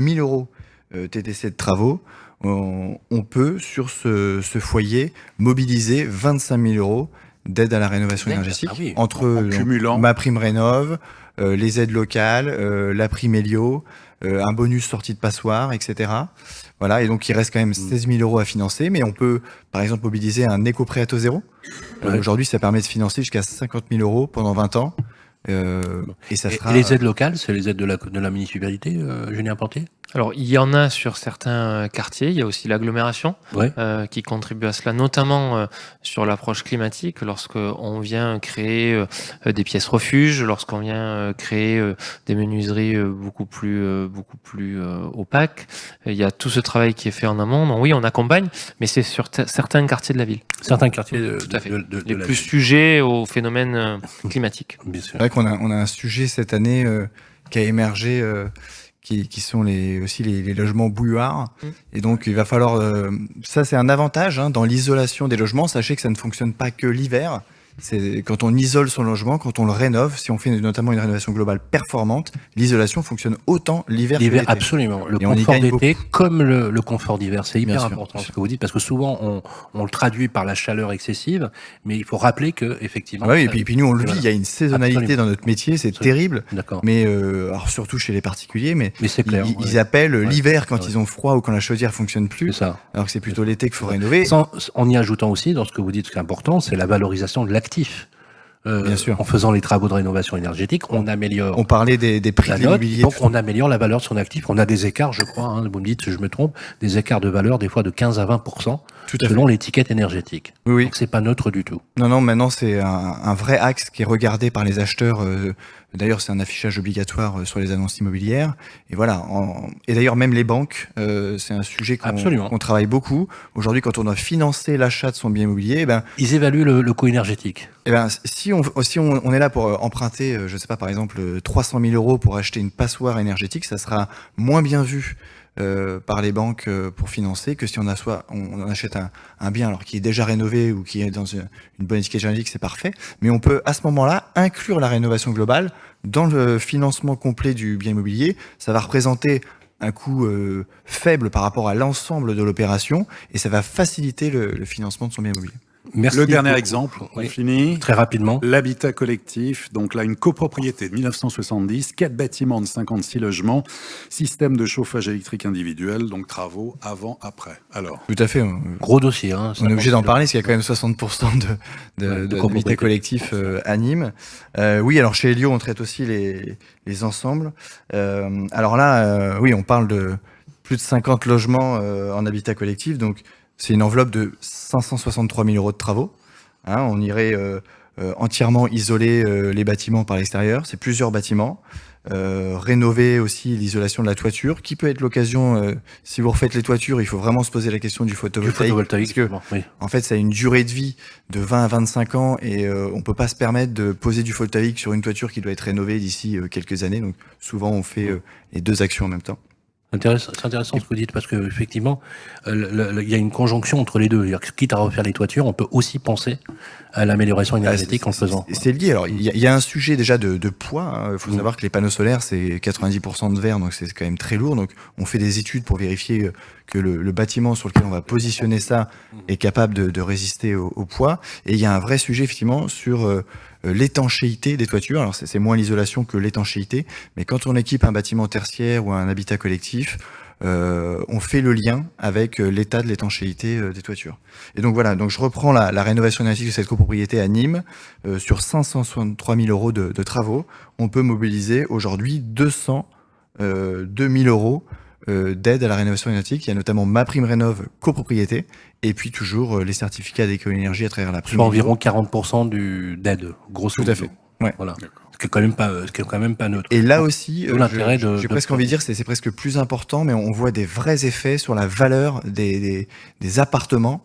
000 € TTC de travaux, on peut, sur ce foyer, mobiliser 25 000 € d'aide à la rénovation énergétique entre MaPrimeRénov', les aides locales, la prime Hélio, un bonus sortie de passoire, etc. Voilà, et donc il reste quand même 16 000 € à financer, mais on peut par exemple mobiliser un éco-prêt à taux zéro. Aujourd'hui, ça permet de financer jusqu'à 50 000 € pendant 20 ans. Et ça sera... Et les aides locales, c'est les aides de la municipalité, Julien Plantier ? Alors, il y en a sur certains quartiers. Il y a aussi l'agglomération qui contribue à cela, notamment sur l'approche climatique. Lorsqu'on vient créer des pièces refuges, lorsqu'on vient créer des menuiseries beaucoup plus opaques, il y a tout ce travail qui est fait en amont. Donc oui, on accompagne, mais c'est sur certains quartiers de la ville. Certains quartiers tout à fait. Les plus sujets au phénomène climatique. Bien sûr. C'est vrai qu'on a un sujet cette année qui a émergé. Qui sont aussi les logements bouilloires. Et donc, il va falloir... ça, c'est un avantage dans l'isolation des logements. Sachez que ça ne fonctionne pas que l'hiver. C'est quand on isole son logement, quand on le rénove, si on fait notamment une rénovation globale performante, l'isolation fonctionne autant l'hiver que l'été. Absolument. Le confort d'été comme le confort d'hiver, c'est hyper important ce que vous dites, parce que souvent on le traduit par la chaleur excessive, mais il faut rappeler que effectivement. Et puis nous on le vit. Il y a une saisonnalité dans notre métier, c'est terrible. D'accord. Mais alors surtout chez les particuliers, mais c'est clair. Ils appellent l'hiver quand ils ont froid ou quand la chaudière fonctionne plus. C'est ça. Alors que c'est plutôt l'été qu'il faut rénover. En y ajoutant aussi, dans ce que vous dites, ce qui est important, c'est la valorisation de l'actif. Bien sûr. En faisant les travaux de rénovation énergétique, on améliore. On parlait des prix de l'immobilier. Donc on améliore la valeur de son actif. On a des écarts, je crois, vous me dites si je me trompe, des écarts de valeur des fois de 15 à 20% selon l'étiquette énergétique. Oui. Donc c'est pas neutre du tout. Non, maintenant c'est un vrai axe qui est regardé par les acheteurs. D'ailleurs, c'est un affichage obligatoire sur les annonces immobilières. Et voilà. Et d'ailleurs, même les banques, c'est un sujet qu'on travaille beaucoup. Aujourd'hui, quand on doit financer l'achat de son bien immobilier, ils évaluent le coût énergétique. Si on est là pour emprunter, je sais pas, par exemple, 300 000 € pour acheter une passoire énergétique, ça sera moins bien vu par les banques pour financer que si on achète un bien alors qui est déjà rénové ou qui est dans une bonne étiquette énergétique, c'est parfait. Mais on peut à ce moment-là inclure la rénovation globale dans le financement complet du bien immobilier. Ça va représenter un coût faible par rapport à l'ensemble de l'opération et ça va faciliter le financement de son bien immobilier. Merci. Le dernier exemple, on finit. Très rapidement. L'habitat collectif, donc là une copropriété de 1970, 4 bâtiments de 56 logements, système de chauffage électrique individuel, donc travaux avant, après. Alors. Tout à fait. Gros dossier. On est obligé d'en parler parce qu'il y a quand même 60% d'habitat collectif à Nîmes. Oui, alors chez Hélio, on traite aussi les ensembles. Alors là, oui, on parle de plus de 50 logements en habitat collectif, donc c'est une enveloppe de 563 000 € de travaux. On irait entièrement isoler les bâtiments par l'extérieur. C'est plusieurs bâtiments. Rénover aussi l'isolation de la toiture, qui peut être l'occasion, si vous refaites les toitures, il faut vraiment se poser la question du photovoltaïque. Parce que, en fait, ça a une durée de vie de 20 à 25 ans et on peut pas se permettre de poser du photovoltaïque sur une toiture qui doit être rénovée d'ici quelques années. Donc, souvent, on fait les deux actions en même temps. C'est intéressant ce que vous dites parce que effectivement, il y a une conjonction entre les deux. Quitte à refaire les toitures, on peut aussi penser à l'amélioration énergétique en le faisant. C'est lié. Alors, il y a un sujet déjà de poids. Il faut savoir que les panneaux solaires, c'est 90% de verre, donc c'est quand même très lourd. Donc, on fait des études pour vérifier que le bâtiment sur lequel on va positionner ça est capable de résister au poids. Et il y a un vrai sujet effectivement sur l'étanchéité des toitures. Alors c'est moins l'isolation que l'étanchéité, mais quand on équipe un bâtiment tertiaire ou un habitat collectif, on fait le lien avec l'état de l'étanchéité des toitures. Et donc voilà, donc je reprends la rénovation énergétique de cette copropriété à Nîmes. Sur 563 000 euros de travaux, on peut mobiliser aujourd'hui 202 000 euros d'aide à la rénovation énergétique. Il y a notamment MaPrimeRénov' copropriété, et puis toujours les certificats d'éco-énergie à travers la prime. Soit environ 40% d'aide, grosso modo. Tout à fait. Ouais. Voilà. Ce qui est quand même pas neutre. Et là aussi, j'ai presque envie de dire, c'est presque plus important, mais on voit des vrais effets sur la valeur des appartements,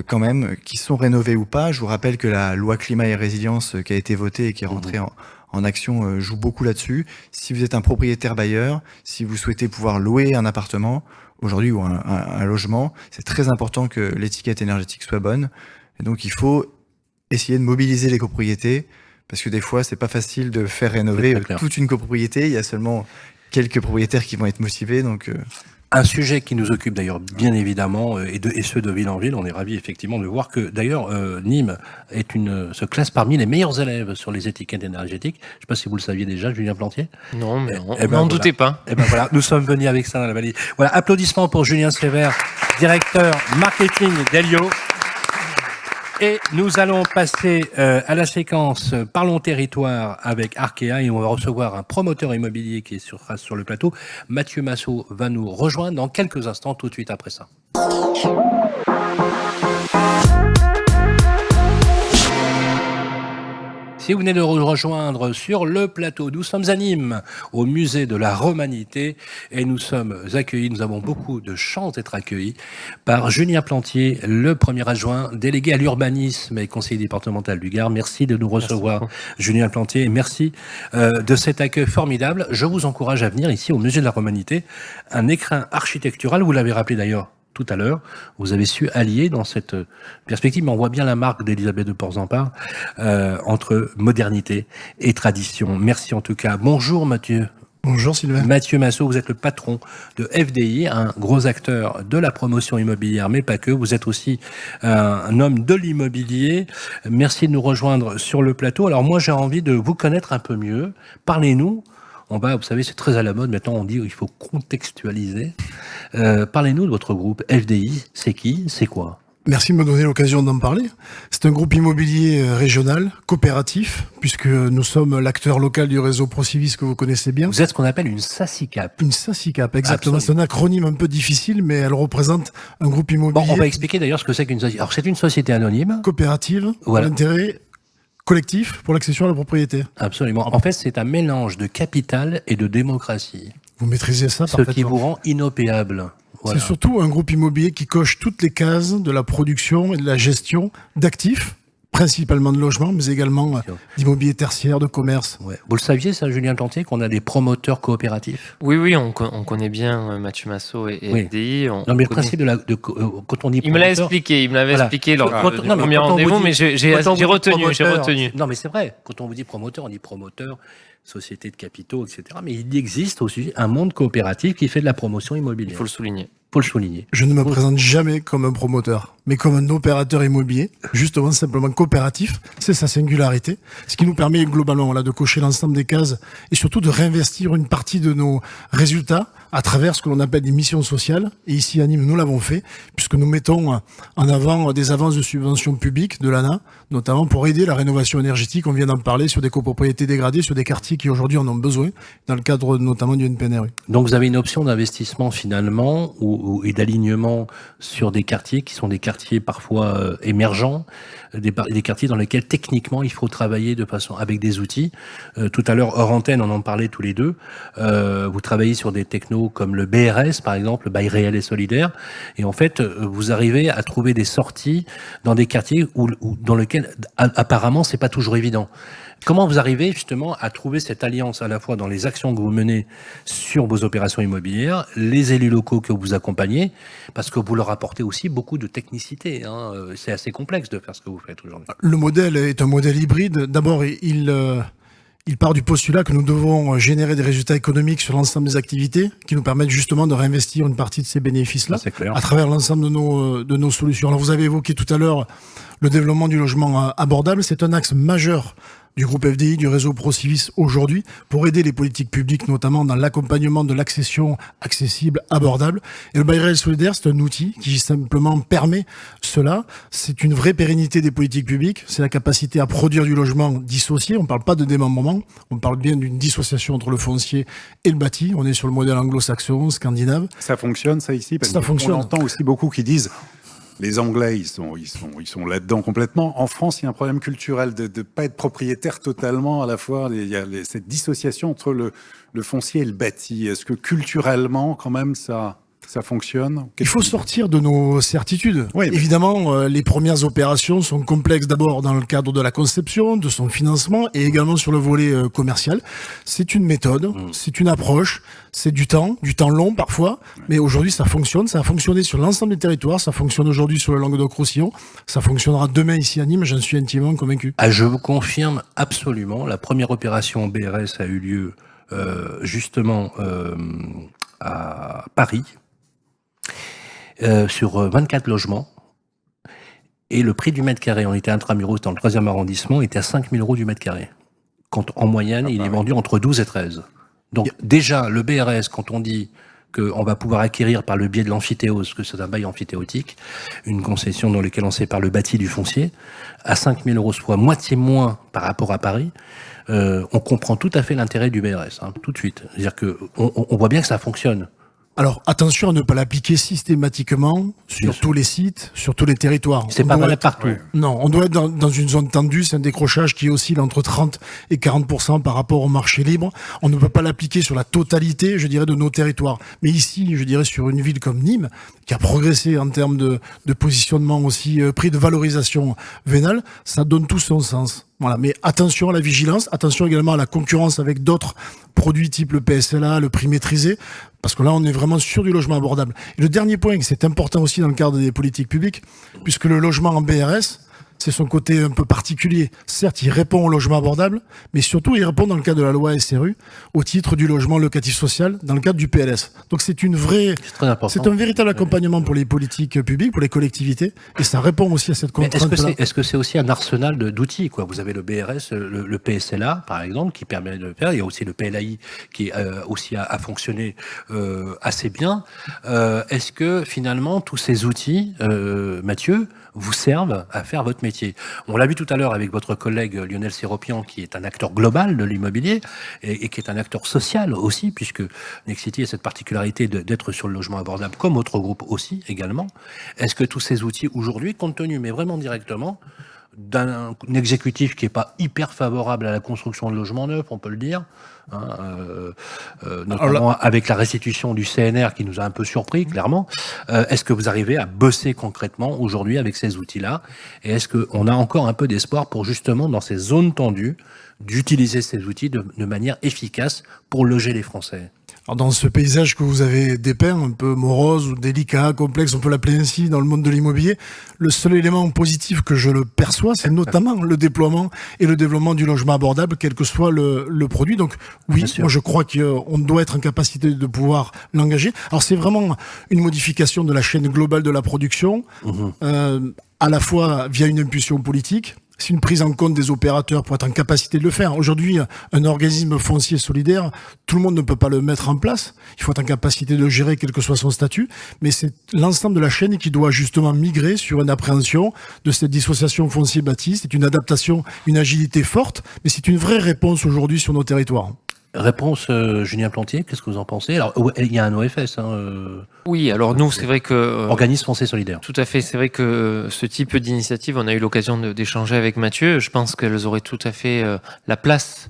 quand même, qui sont rénovés ou pas. Je vous rappelle que la loi climat et résilience qui a été votée et qui est rentrée en action joue beaucoup là-dessus. Si vous êtes un propriétaire bailleur, si vous souhaitez pouvoir louer un appartement aujourd'hui ou un logement, c'est très important que l'étiquette énergétique soit bonne. Et donc il faut essayer de mobiliser les copropriétés, parce que des fois c'est pas facile de faire rénover toute une copropriété. Il y a seulement quelques propriétaires qui vont être motivés, donc. Un sujet qui nous occupe d'ailleurs bien évidemment, et ceux de ville en ville. On est ravis effectivement de voir que d'ailleurs Nîmes se classe parmi les meilleurs élèves sur les étiquettes énergétiques. Je ne sais pas si vous le saviez déjà, Julien Plantier. Non, mais on n'en doutait pas. Et ben voilà, nous sommes venus avec ça dans la valise. Voilà, applaudissements pour Julien Sévère, directeur marketing d'Elio. Et nous allons passer à la séquence Parlons territoire avec Arkea, et on va recevoir un promoteur immobilier qui sera sur le plateau. Mathieu Massot va nous rejoindre dans quelques instants, tout de suite après ça. Si vous venez de rejoindre sur le plateau, nous sommes à Nîmes, au musée de la Romanité, et nous sommes accueillis, nous avons beaucoup de chance d'être accueillis par Julien Plantier, le premier adjoint délégué à l'urbanisme et conseiller départemental du Gard. Merci de nous recevoir, Julien Plantier, et merci de cet accueil formidable. Je vous encourage à venir ici au musée de la Romanité, un écrin architectural, vous l'avez rappelé d'ailleurs tout à l'heure, vous avez su allier dans cette perspective, mais on voit bien la marque d'Elisabeth de Porzampar entre modernité et tradition. Merci en tout cas. Bonjour Mathieu. Bonjour Sylvain. Mathieu Massot, vous êtes le patron de FDI, un gros acteur de la promotion immobilière, mais pas que. Vous êtes aussi un homme de l'immobilier. Merci de nous rejoindre sur le plateau. Alors moi, j'ai envie de vous connaître un peu mieux. Parlez-nous. Vous savez, c'est très à la mode. Maintenant, on dit qu'il faut contextualiser. Parlez-nous de votre groupe FDI. C'est qui? C'est quoi? Merci de me donner l'occasion d'en parler. C'est un groupe immobilier régional, coopératif, puisque nous sommes l'acteur local du réseau Procivis que vous connaissez bien. Vous êtes ce qu'on appelle une SACICAP. Une SACICAP, exactement. C'est un acronyme un peu difficile, mais elle représente un groupe immobilier. Bon, on va expliquer d'ailleurs ce que c'est qu'une SACICAP. Alors, c'est une société anonyme. Coopérative, voilà. D'intérêt collectif pour l'accession à la propriété. Absolument. En fait, c'est un mélange de capital et de démocratie. Vous maîtrisez ça parfaitement. Ce qui vous rend inopéable. Voilà. C'est surtout un groupe immobilier qui coche toutes les cases de la production et de la gestion d'actifs, principalement de logements, mais également d'immobilier tertiaire, de commerce. Ouais. Vous le saviez, ça, Julien Plantier, qu'on a des promoteurs coopératifs? Oui, on connaît bien Mathieu Massot et FDI. Non, mais le principe quand on dit promoteur... Il me l'avait expliqué lors du premier rendez-vous, mais j'ai retenu. Non, mais c'est vrai. Quand on vous dit promoteur, on dit promoteur, société de capitaux, etc. Mais il existe aussi un monde coopératif qui fait de la promotion immobilière. Il faut le souligner. Je ne me présente jamais comme un promoteur, mais comme un opérateur immobilier, justement simplement coopératif. C'est sa singularité, ce qui nous permet globalement de cocher l'ensemble des cases et surtout de réinvestir une partie de nos résultats à travers ce que l'on appelle des missions sociales. Et ici à Nîmes, nous l'avons fait, puisque nous mettons en avant des avances de subventions publiques de l'ANA, notamment pour aider la rénovation énergétique. On vient d'en parler sur des copropriétés dégradées, sur des quartiers qui aujourd'hui en ont besoin, dans le cadre notamment du NPNRU. Donc vous avez une option d'investissement finalement et d'alignement sur des quartiers qui sont des quartiers parfois émergents, des quartiers dans lesquels techniquement il faut travailler de façon avec des outils. Tout à l'heure hors antenne, on en parlait tous les deux. Vous travaillez sur des technos comme le BRS par exemple, le bail réel et solidaire, et en fait vous arrivez à trouver des sorties dans des quartiers dans lesquels apparemment c'est pas toujours évident. Comment vous arrivez justement à trouver cette alliance à la fois dans les actions que vous menez sur vos opérations immobilières, les élus locaux que vous accompagnez, parce que vous leur apportez aussi beaucoup de technicité, hein. C'est assez complexe de faire ce que vous faites aujourd'hui. Le modèle est un modèle hybride. D'abord, il part du postulat que nous devons générer des résultats économiques sur l'ensemble des activités qui nous permettent justement de réinvestir une partie de ces bénéfices-là à travers l'ensemble de nos solutions. Alors vous avez évoqué tout à l'heure le développement du logement abordable. C'est un axe majeur du groupe FDI, du réseau Procivis aujourd'hui, pour aider les politiques publiques, notamment dans l'accompagnement de l'accession accessible, abordable. Et le bail réel solidaire, c'est un outil qui simplement permet cela. C'est une vraie pérennité des politiques publiques. C'est la capacité à produire du logement dissocié. On ne parle pas de démembrement. On parle bien d'une dissociation entre le foncier et le bâti. On est sur le modèle anglo-saxon, scandinave. Ça fonctionne, ça, ici? Parce Ça fonctionne. On entend aussi beaucoup qui disent... Les Anglais, ils sont là-dedans complètement. En France, il y a un problème culturel de ne pas être propriétaire totalement. À la fois, il y a cette dissociation entre le foncier et le bâti. Est-ce que culturellement, quand même, ça fonctionne? Il faut sortir de nos certitudes. Oui, mais... Évidemment, les premières opérations sont complexes d'abord dans le cadre de la conception, de son financement et également sur le volet commercial. C'est une méthode, c'est une approche, c'est du temps long parfois, mais aujourd'hui ça fonctionne. Ça a fonctionné sur l'ensemble des territoires, ça fonctionne aujourd'hui sur le Languedoc-Roussillon, ça fonctionnera demain ici à Nîmes, j'en suis intimement convaincu. Ah, je vous confirme absolument, la première opération BRS a eu lieu justement à Paris, sur 24 logements, et le prix du mètre carré, on était intramuros dans le 3e arrondissement, était à 5 000 € du mètre carré. Quand en moyenne, il est vendu entre 12 et 13. Donc déjà, le BRS, quand on dit qu'on va pouvoir acquérir par le biais de l'amphithéose, que c'est un bail amphithéotique, une concession dans laquelle on sépare le bâti du foncier, à 5 000 €, soit moitié moins par rapport à Paris, on comprend tout à fait l'intérêt du BRS, tout de suite. C'est-à-dire qu'on voit bien que ça fonctionne. Alors attention à ne pas l'appliquer systématiquement sur tous les sites, sur tous les territoires. C'est pas valable partout. Non, on doit être dans une zone tendue, c'est un décrochage qui oscille entre 30 et 40% par rapport au marché libre. On ne peut pas l'appliquer sur la totalité, je dirais, de nos territoires. Mais ici, je dirais, sur une ville comme Nîmes, qui a progressé en termes de positionnement aussi, prix de valorisation vénale, ça donne tout son sens. Voilà, mais attention à la vigilance, attention également à la concurrence avec d'autres produits type le PSLA, le prix maîtrisé, parce que là on est vraiment sur du logement abordable. Et le dernier point, c'est important aussi dans le cadre des politiques publiques, puisque le logement en BRS, c'est son côté un peu particulier. Certes, il répond au logement abordable, mais surtout, il répond dans le cadre de la loi SRU, au titre du logement locatif social, dans le cadre du PLS. Donc c'est un véritable accompagnement pour les politiques publiques, pour les collectivités, et ça répond aussi à cette contrainte-là. Est-ce que c'est aussi un arsenal d'outils, quoi? Vous avez le BRS, le PSLA, par exemple, qui permet de le faire. Il y a aussi le PLAI qui aussi a fonctionné assez bien. Est-ce que finalement, tous ces outils, Mathieu, vous servent à faire votre métier? On l'a vu tout à l'heure avec votre collègue Lionel Séropian, qui est un acteur global de l'immobilier et qui est un acteur social aussi, puisque Nexity a cette particularité d'être sur le logement abordable, comme autres groupes aussi également. Est-ce que tous ces outils aujourd'hui, compte tenu, mais vraiment directement, d'un exécutif qui n'est pas hyper favorable à la construction de logements neufs, on peut le dire, notamment avec la restitution du CNR qui nous a un peu surpris, clairement. Est-ce que vous arrivez à bosser concrètement aujourd'hui avec ces outils-là? Et est-ce qu'on a encore un peu d'espoir pour justement, dans ces zones tendues, d'utiliser ces outils de manière efficace pour loger les Français? Alors dans ce paysage que vous avez dépeint, un peu morose ou délicat, complexe, on peut l'appeler ainsi dans le monde de l'immobilier, le seul élément positif que je le perçois, c'est notamment le déploiement et le développement du logement abordable, quel que soit le produit. Donc oui, moi je crois qu'on doit être en capacité de pouvoir l'engager. Alors c'est vraiment une modification de la chaîne globale de la production, à la fois via une impulsion politique. C'est une prise en compte des opérateurs pour être en capacité de le faire. Aujourd'hui, un organisme foncier solidaire, tout le monde ne peut pas le mettre en place. Il faut être en capacité de le gérer, quel que soit son statut. Mais c'est l'ensemble de la chaîne qui doit justement migrer sur une appréhension de cette dissociation foncier-bâti. C'est une adaptation, une agilité forte, mais c'est une vraie réponse aujourd'hui sur nos territoires. Réponse, Julien Plantier, qu'est-ce que vous en pensez? Alors, il y a un OFS. Oui, alors nous, c'est vrai que... Organisme foncier solidaire. Tout à fait, c'est vrai que ce type d'initiative, on a eu l'occasion d'échanger avec Mathieu. Je pense qu'elles auraient tout à fait la place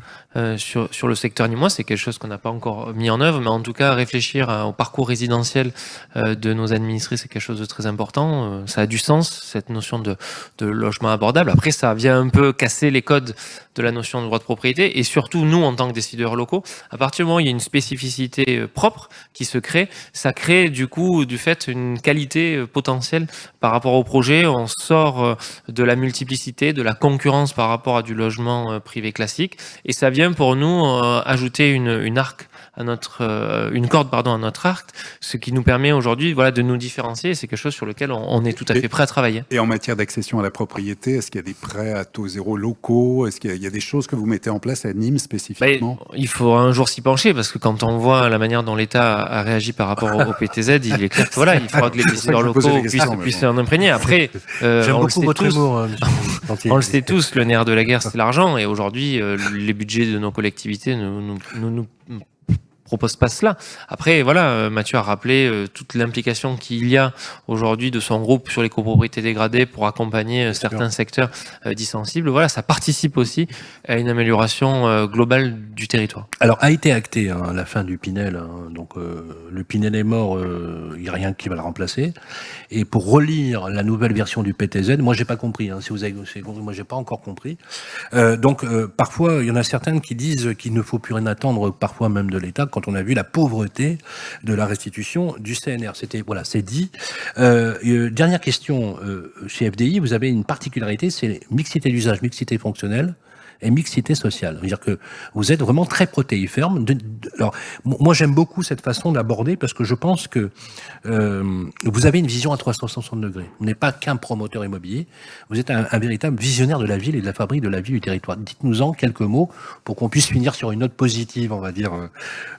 sur le secteur nîmois. C'est quelque chose qu'on n'a pas encore mis en œuvre, mais en tout cas, réfléchir au parcours résidentiel de nos administrés, c'est quelque chose de très important. Ça a du sens, cette notion de logement abordable. Après, ça vient un peu casser les codes de la notion de droit de propriété, et surtout, nous, en tant que décideurs locaux, à partir du moment où il y a une spécificité propre qui se crée, ça crée du coup, du fait, une qualité potentielle par rapport au projet. On sort de la multiplicité, de la concurrence par rapport à du logement privé classique, et ça vient pour nous ajouter une arc une corde à notre arc, ce qui nous permet aujourd'hui de nous différencier. C'est quelque chose sur lequel on est tout à fait prêt à travailler. Et en matière d'accession à la propriété, est-ce qu'il y a des prêts à taux zéro locaux? Est-ce qu'il y a des choses que vous mettez en place à Nîmes spécifiquement? Il faut un jour s'y pencher, parce que quand on voit la manière dont l'État a réagi par rapport au PTZ, il est clair que il faudra que les décideurs locaux puissent en imprégner. Après, on le sait tous, le nerf de la guerre, c'est l'argent. Et aujourd'hui, les budgets de nos collectivités nous propose pas cela. Après, Mathieu a rappelé toute l'implication qu'il y a aujourd'hui de son groupe sur les copropriétés dégradées pour accompagner certains secteurs dits sensibles. Ça participe aussi à une amélioration globale du territoire. Alors, a été acté la fin du Pinel. Donc, le Pinel est mort, il n'y a rien qui va le remplacer. Et pour relire la nouvelle version du PTZ, moi, j'ai pas compris. Si vous avez compris, moi, j'ai pas encore compris. Donc, parfois, il y en a certaines qui disent qu'il ne faut plus rien attendre, parfois même de l'État, quand on a vu la pauvreté de la restitution du CNR. C'est dit. Dernière question, chez FDI, vous avez une particularité, c'est mixité d'usage, mixité fonctionnelle et mixité sociale. C'est-à-dire que vous êtes vraiment très protéiforme. Alors, moi, j'aime beaucoup cette façon d'aborder parce que je pense que vous avez une vision à 360 degrés. Vous n'êtes pas qu'un promoteur immobilier, vous êtes un véritable visionnaire de la ville et de la fabrique de la ville du territoire. Dites-nous-en quelques mots pour qu'on puisse finir sur une note positive, on va dire,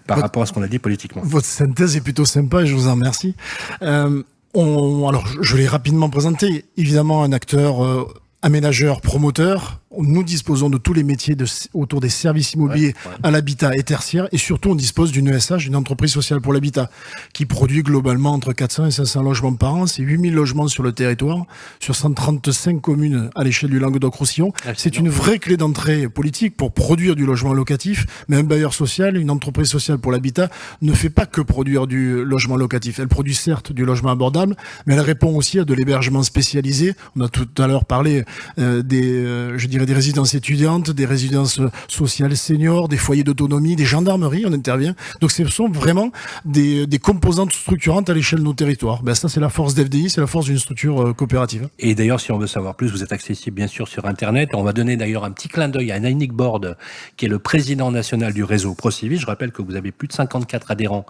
par rapport à ce qu'on a dit politiquement. Votre synthèse est plutôt sympa et je vous en remercie. Alors, je l'ai rapidement présenté. Évidemment, un acteur aménageur, promoteur. Nous disposons de tous les métiers autour des services immobiliers à l'habitat et tertiaire. Et surtout, on dispose d'une ESH, une entreprise sociale pour l'habitat, qui produit globalement entre 400 et 500 logements par an. C'est 8000 logements sur le territoire, sur 135 communes à l'échelle du Languedoc-Roussillon. C'est une vraie clé d'entrée politique pour produire du logement locatif. Mais un bailleur social, une entreprise sociale pour l'habitat, ne fait pas que produire du logement locatif. Elle produit certes du logement abordable, mais elle répond aussi à de l'hébergement spécialisé. On a tout à l'heure parlé des résidences étudiantes, des résidences sociales seniors, des foyers d'autonomie, des gendarmeries, on intervient. Donc ce sont vraiment des composantes structurantes à l'échelle de nos territoires. Ça, c'est la force d'FDI, c'est la force d'une structure coopérative. Et d'ailleurs, si on veut savoir plus, vous êtes accessible bien sûr sur Internet. On va donner d'ailleurs un petit clin d'œil à Yannick Borde, qui est le président national du réseau ProCivis. Je rappelle que vous avez plus de 54 adhérents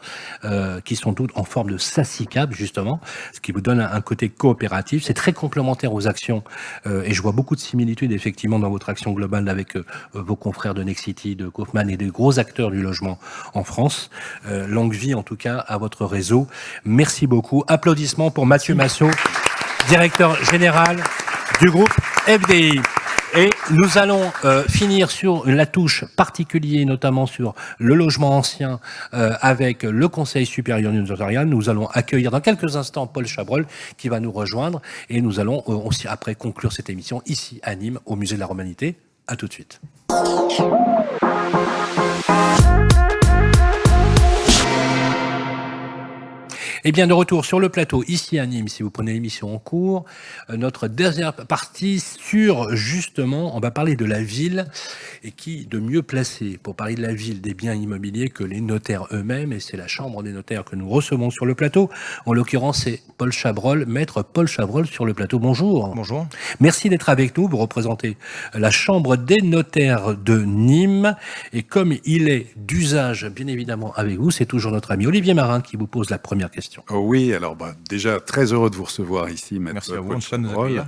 qui sont tous en forme de SACICAP, justement, ce qui vous donne un côté coopératif. C'est très complémentaire aux actions et je vois beaucoup de similitudes effectivement dans votre action globale avec vos confrères de Nexity, de Kaufman et des gros acteurs du logement en France. Longue vie en tout cas à votre réseau. Merci beaucoup. Applaudissements pour Mathieu Massot, directeur général du groupe FDI. Et nous allons finir sur la touche particulière, notamment sur le logement ancien, avec le Conseil supérieur du notariat. Nous allons accueillir dans quelques instants Paul Chabrol qui va nous rejoindre et nous allons aussi après conclure cette émission ici à Nîmes, au Musée de la Romanité. À tout de suite. Eh bien, de retour sur le plateau, ici à Nîmes, si vous prenez l'émission en cours, notre dernière partie sur, justement, on va parler de la ville, et qui de mieux placé pour parler de la ville, des biens immobiliers que les notaires eux-mêmes, et c'est la Chambre des notaires que nous recevons sur le plateau. En l'occurrence, c'est Paul Chabrol, maître Paul Chabrol sur le plateau. Bonjour. Bonjour. Merci d'être avec nous. Vous représentez la Chambre des notaires de Nîmes, et comme il est d'usage, bien évidemment, avec vous, c'est toujours notre ami Olivier Marin qui vous pose la première question. Oui, alors déjà très heureux de vous recevoir ici, maître Merci à vous, Paul de nous Chabrol, accueillir.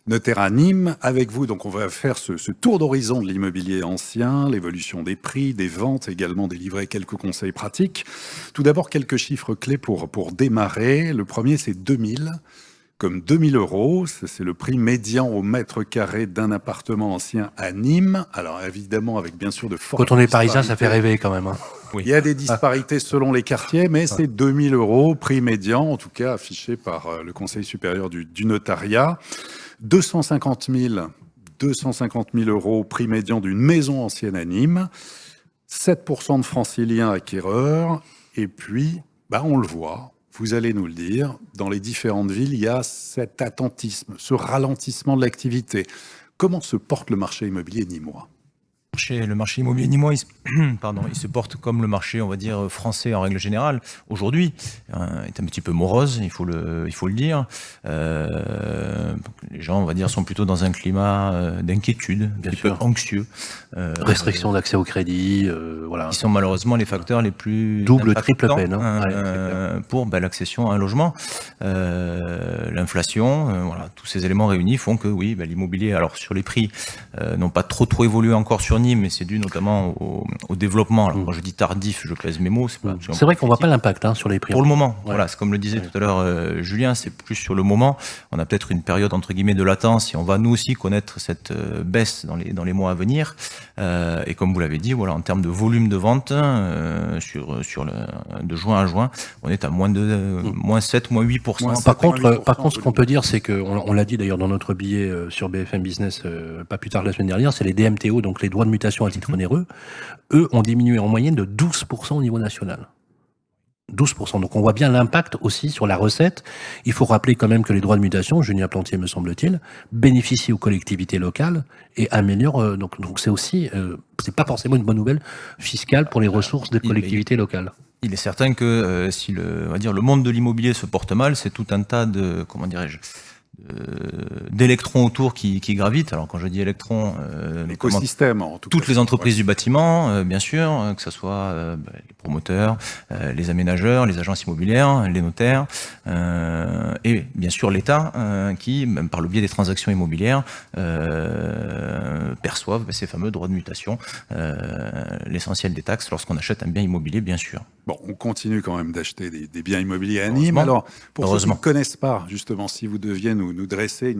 notaire à Nîmes. Avec vous, donc on va faire ce tour d'horizon de l'immobilier ancien, l'évolution des prix, des ventes, également délivrer quelques conseils pratiques. Tout d'abord, quelques chiffres clés pour démarrer. Le premier, c'est 2000. Comme 2000 €, c'est le prix médian au mètre carré d'un appartement ancien à Nîmes. Alors évidemment, avec bien sûr de fortes Quand on est parisien, ça fait rêver quand même. Il y a des disparités selon les quartiers, mais c'est 2000 €, prix médian, en tout cas affiché par le Conseil supérieur du notariat. 250 000 €, prix médian d'une maison ancienne à Nîmes. 7% de franciliens acquéreurs. Et puis, on le voit, vous allez nous le dire, dans les différentes villes, il y a cet attentisme, ce ralentissement de l'activité. Comment se porte le marché immobilier nîmois ? Le marché immobilier nîmois, il se porte comme le marché, on va dire, français en règle générale. Aujourd'hui, est un petit peu morose, il faut le dire. Les gens, on va dire, sont plutôt dans un climat d'inquiétude, un petit peu anxieux. Restriction d'accès au crédit, voilà. Qui sont malheureusement les facteurs les plus double, triple peine pour l'accession à un logement. L'inflation, voilà, tous ces éléments réunis font que oui, l'immobilier, alors sur les prix, n'ont pas trop évolué encore sur Nîmes, mais c'est dû notamment au développement. Alors, quand je dis tardif, je pèse mes mots. C'est vrai qu'on voit pas l'impact sur les prix. Pour le moment, voilà, c'est comme le disait tout à l'heure Julien, c'est plus sur le moment. On a peut-être une période entre guillemets de latence et on va nous aussi connaître cette baisse dans les mois à venir. Et comme vous l'avez dit, voilà, en termes de volume de vente de juin à juin, on est à moins 7, moins 8%. Par contre, ce qu'on peut dire, c'est que on l'a dit d'ailleurs dans notre billet sur BFM Business, pas plus tard que la semaine dernière, c'est les DMTO, donc les droits de mutation à titre onéreux, eux ont diminué en moyenne de 12% au niveau national. 12%. Donc on voit bien l'impact aussi sur la recette. Il faut rappeler quand même que les droits de mutation, Julien Plantier me semble-t-il, bénéficient aux collectivités locales et améliorent. Donc c'est aussi, c'est pas forcément une bonne nouvelle fiscale pour les ressources des collectivités locales. Il est certain que si on va dire, le monde de l'immobilier se porte mal, c'est tout un tas de, comment dirais-je, d'électrons autour qui gravitent. Alors quand je dis électrons, l'écosystème, en tout cas, toutes les entreprises du bâtiment, bien sûr, que ce soit les promoteurs, les aménageurs, les agences immobilières, les notaires, et bien sûr l'État qui, même par le biais des transactions immobilières, perçoivent ces fameux droits de mutation, l'essentiel des taxes lorsqu'on achète un bien immobilier, bien sûr. Bon, on continue quand même d'acheter des biens immobiliers à Nîmes. Alors, pour ceux qui ne connaissent pas, justement, si vous deviez nous dresser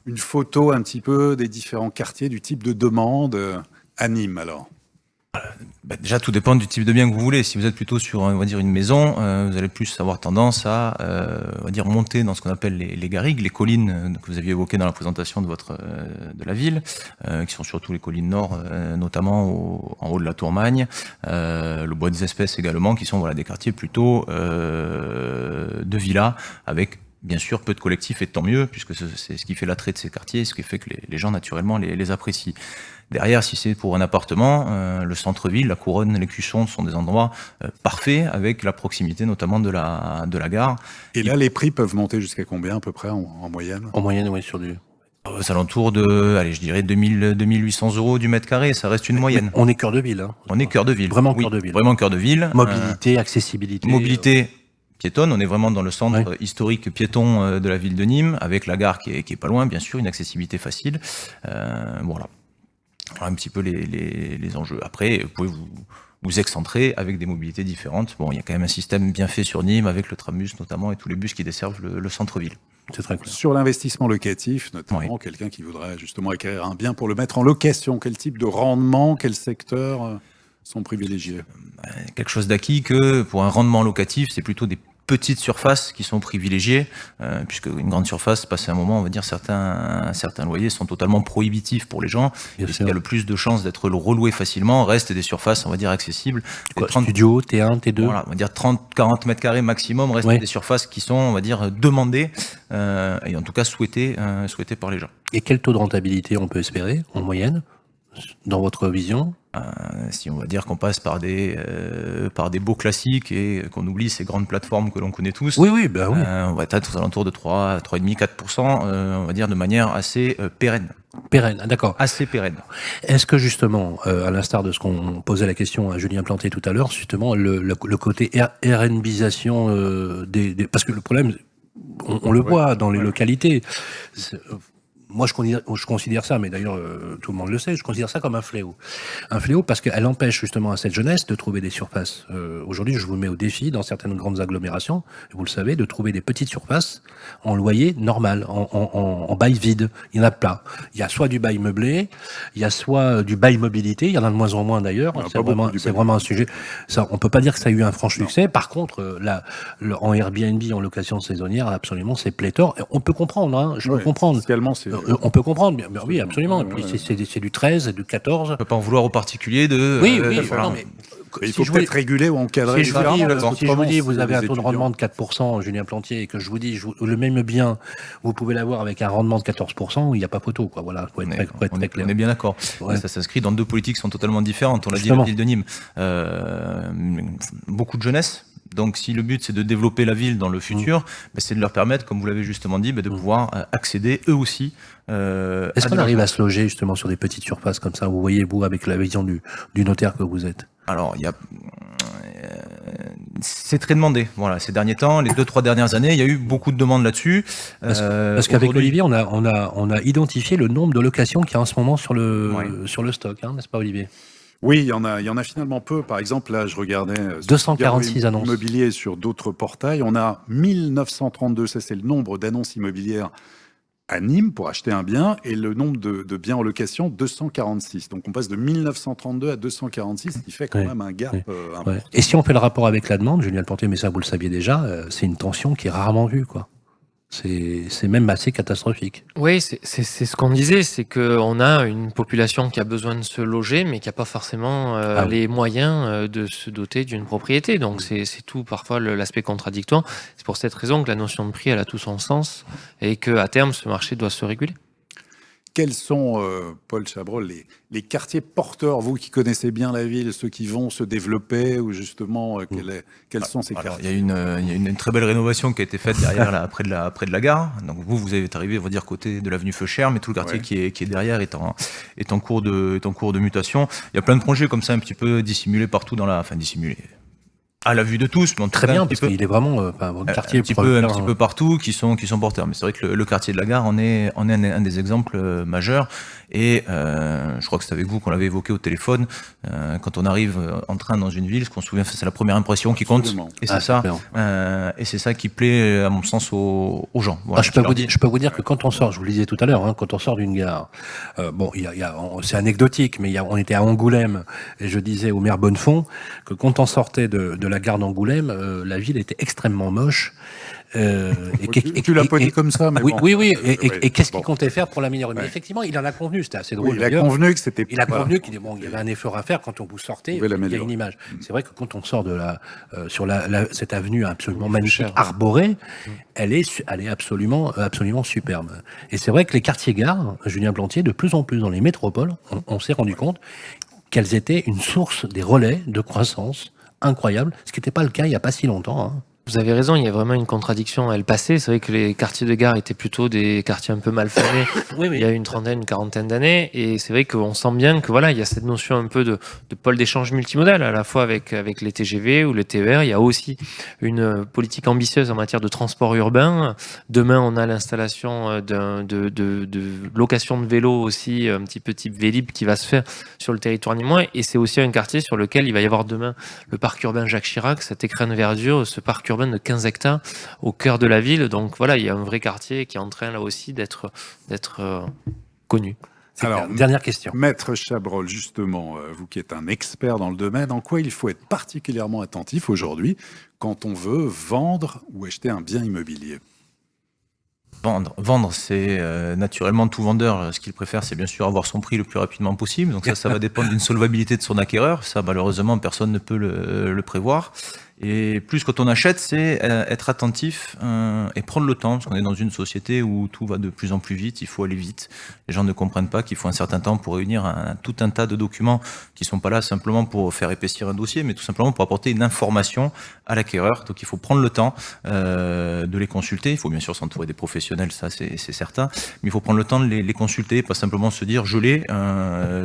une photo un petit peu des différents quartiers, du type de demande à Nîmes, alors. Déjà, tout dépend du type de bien que vous voulez. Si vous êtes plutôt sur, on va dire, une maison, vous allez plus avoir tendance à, on va dire, monter dans ce qu'on appelle les garrigues, les collines que vous aviez évoquées dans la présentation de la ville, qui sont surtout les collines nord, notamment en haut de la Tourmagne, le bois des espèces également, qui sont voilà des quartiers plutôt de villas avec bien sûr peu de collectifs, et tant mieux, puisque c'est ce qui fait l'attrait de ces quartiers, ce qui fait que les gens naturellement les apprécient. Derrière, si c'est pour un appartement, le centre-ville, la Couronne, l'Écusson sont des endroits parfaits, avec la proximité notamment de la gare. Et là, les prix peuvent monter jusqu'à combien à peu près en moyenne ? En moyenne, oui, sur du... Aux alentours de, allez, je dirais 2800 euros du mètre carré, ça reste une moyenne. On est cœur de ville. Hein. On est cœur de ville. Vraiment cœur de ville. Vraiment cœur de ville. Mobilité, accessibilité. Mobilité piétonne, on est vraiment dans le centre historique piéton de la ville de Nîmes, avec la gare qui est pas loin, bien sûr, une accessibilité facile. Voilà un petit peu les enjeux. Après, vous pouvez vous excentrer avec des mobilités différentes. Bon, il y a quand même un système bien fait sur Nîmes, avec le trambus notamment, et tous les bus qui desservent le centre-ville. C'est très clair. Sur l'investissement locatif, notamment, quelqu'un qui voudrait justement acquérir un bien pour le mettre en location, quel type de rendement, quels secteurs sont privilégiés ? Quelque chose d'acquis que pour un rendement locatif, c'est plutôt des petites surfaces qui sont privilégiées, puisque une grande surface, passé un moment, on va dire certains loyers sont totalement prohibitifs pour les gens. Et ce qui a le plus de chances d'être reloué facilement reste des surfaces, on va dire, accessibles. Studio, T1, T2. Voilà, on va dire 30-40 mètres carrés maximum restent des surfaces qui sont, on va dire, demandées et en tout cas souhaitées par les gens. Et quel taux de rentabilité on peut espérer en moyenne, dans votre vision ? Si on va dire qu'on passe par des beaux classiques et qu'on oublie ces grandes plateformes que l'on connaît tous, oui. On va être aux alentours de 3,5-4%, on va dire de manière assez pérenne. Pérenne, d'accord. Assez pérenne. Est-ce que justement, à l'instar de ce qu'on posait la question à Julien Plantier tout à l'heure, justement le côté RNBisation parce que le problème, on le voit dans les localités. Moi, je considère ça, mais d'ailleurs, tout le monde le sait, je considère ça comme un fléau. Un fléau parce qu'elle empêche justement à cette jeunesse de trouver des surfaces. Aujourd'hui, je vous mets au défi, dans certaines grandes agglomérations, vous le savez, de trouver des petites surfaces en loyer normal, en bail vide. Il y en a plein. Il y a soit du bail meublé, il y a soit du bail mobilité, il y en a de moins en moins d'ailleurs. C'est vraiment un sujet. Ça, on peut pas dire que ça a eu un franc succès. Par contre, en Airbnb, en location saisonnière, absolument, c'est pléthore. On peut comprendre, hein, je peux comprendre. On peut comprendre, oui, absolument. Et puis c'est du 13, du 14. On ne peut pas en vouloir aux particuliers de... Oui, non, mais Il faut peut-être réguler ou encadrer. Si je vous dis, vous avez un taux de rendement de 4%, Julien Plantier, et que je vous dis, le même bien, vous pouvez l'avoir avec un rendement de 14%, il n'y a pas photo, quoi. Voilà, faut être très clair. On est bien d'accord. Ouais. Ça s'inscrit dans deux politiques qui sont totalement différentes. On l'a dit, la ville de Nîmes, beaucoup de jeunesse. Donc, si le but c'est de développer la ville dans le futur, c'est de leur permettre, comme vous l'avez justement dit, de pouvoir accéder eux aussi. Est-ce qu'on arrive à se loger justement sur des petites surfaces comme ça? Vous voyez, vous, avec la vision du notaire que vous êtes. Alors, c'est très demandé. Voilà, ces derniers temps, les 2-3 dernières années, il y a eu beaucoup de demandes là-dessus. Parce qu'avec Olivier, on a identifié le nombre de locations qu'il y a en ce moment sur le stock, n'est-ce pas, Olivier? Oui, il y en a finalement peu. Par exemple, là, je regardais 246 annonces immobiliers sur d'autres portails. On a 1932, ça c'est le nombre d'annonces immobilières à Nîmes pour acheter un bien, et le nombre de biens en location, 246. Donc on passe de 1932 à 246, ce qui fait quand même un gap important. Ouais. Et si on fait le rapport avec la demande, Julien Plantier, mais ça vous le saviez déjà, c'est une tension qui est rarement vue, quoi. C'est même assez catastrophique. Oui, c'est ce qu'on disait, c'est qu'on a une population qui a besoin de se loger, mais qui n'a pas forcément les moyens de se doter d'une propriété. Donc c'est tout parfois l'aspect contradictoire. C'est pour cette raison que la notion de prix, elle a tout son sens, et qu'à terme, ce marché doit se réguler. Quels sont, Paul Chabrol, les quartiers porteurs, vous qui connaissez bien la ville, ceux qui vont se développer, ou justement, quels sont ces quartiers? Il y a une très belle rénovation qui a été faite derrière, là, près de la gare. Donc vous êtes arrivé, on va dire, côté de l'avenue Feuchère, mais tout le quartier qui est derrière est en cours de mutation. Il y a plein de projets comme ça, un petit peu dissimulés partout dissimulés à la vue de tous, mais très bien, parce qu'il est vraiment votre quartier un petit peu partout qui sont porteurs. Mais c'est vrai que le quartier de la gare en est un des exemples majeurs. Et je crois que c'est avec vous qu'on l'avait évoqué au téléphone. Quand on arrive en train dans une ville, ce qu'on se souvient, c'est la première impression qui compte. Et c'est ça. Et c'est ça qui plaît, à mon sens, aux gens. Voilà, je peux vous dire que quand on sort, je vous le disais tout à l'heure, quand on sort d'une gare, c'est anecdotique, mais on était à Angoulême, et je disais au maire Bonnefond que quand on sortait de la gare d'Angoulême, la ville était extrêmement moche. Tu l'as pas dit comme ça, mais oui. Et qu'est-ce qu'il comptait faire pour l'améliorer? Mais effectivement, il en a convenu, c'était assez drôle. Oui, il a convenu que c'était. Il a convenu qu'il y avait un effort à faire quand on vous sortait. Il y a une image. C'est vrai que quand on sort de sur cette avenue absolument magnifique, arborée, elle est absolument superbe. Et c'est vrai que les quartiers gares, Julien Plantier, de plus en plus dans les métropoles, on s'est rendu compte qu'elles étaient une source des relais de croissance incroyable, ce qui n'était pas le cas il n'y a pas si longtemps. Vous avez raison, il y a vraiment une contradiction à le passé. C'est vrai que les quartiers de gare étaient plutôt des quartiers un peu malfaisés il y a une quarantaine d'années. Et c'est vrai qu'on sent bien que il y a cette notion un peu de pôle d'échange multimodal, à la fois avec les TGV ou le TER. Il y a aussi une politique ambitieuse en matière de transport urbain. Demain, on a l'installation de location de vélos aussi, un petit peu type Vélib, qui va se faire sur le territoire nîmois. Et c'est aussi un quartier sur lequel il va y avoir demain le parc urbain Jacques Chirac, cet écrin de verdure, ce parc urbain de 15 hectares au cœur de la ville. Donc il y a un vrai quartier qui est en train là aussi d'être connu. Alors, dernière question. Maître Chabrol, justement, vous qui êtes un expert dans le domaine, en quoi il faut être particulièrement attentif aujourd'hui quand on veut vendre ou acheter un bien immobilier? Vendre, c'est naturellement tout vendeur. Ce qu'il préfère, c'est bien sûr avoir son prix le plus rapidement possible. Donc ça va dépendre d'une solvabilité de son acquéreur. Ça, malheureusement, personne ne peut le prévoir. Et plus quand on achète, c'est être attentif et prendre le temps, parce qu'on est dans une société où tout va de plus en plus vite, il faut aller vite. Les gens ne comprennent pas qu'il faut un certain temps pour réunir tout un tas de documents qui sont pas là simplement pour faire épaissir un dossier, mais tout simplement pour apporter une information à l'acquéreur. Donc il faut prendre le temps de les consulter. Il faut bien sûr s'entourer des professionnels, ça c'est certain, mais il faut prendre le temps de les consulter, pas simplement se dire je l'ai,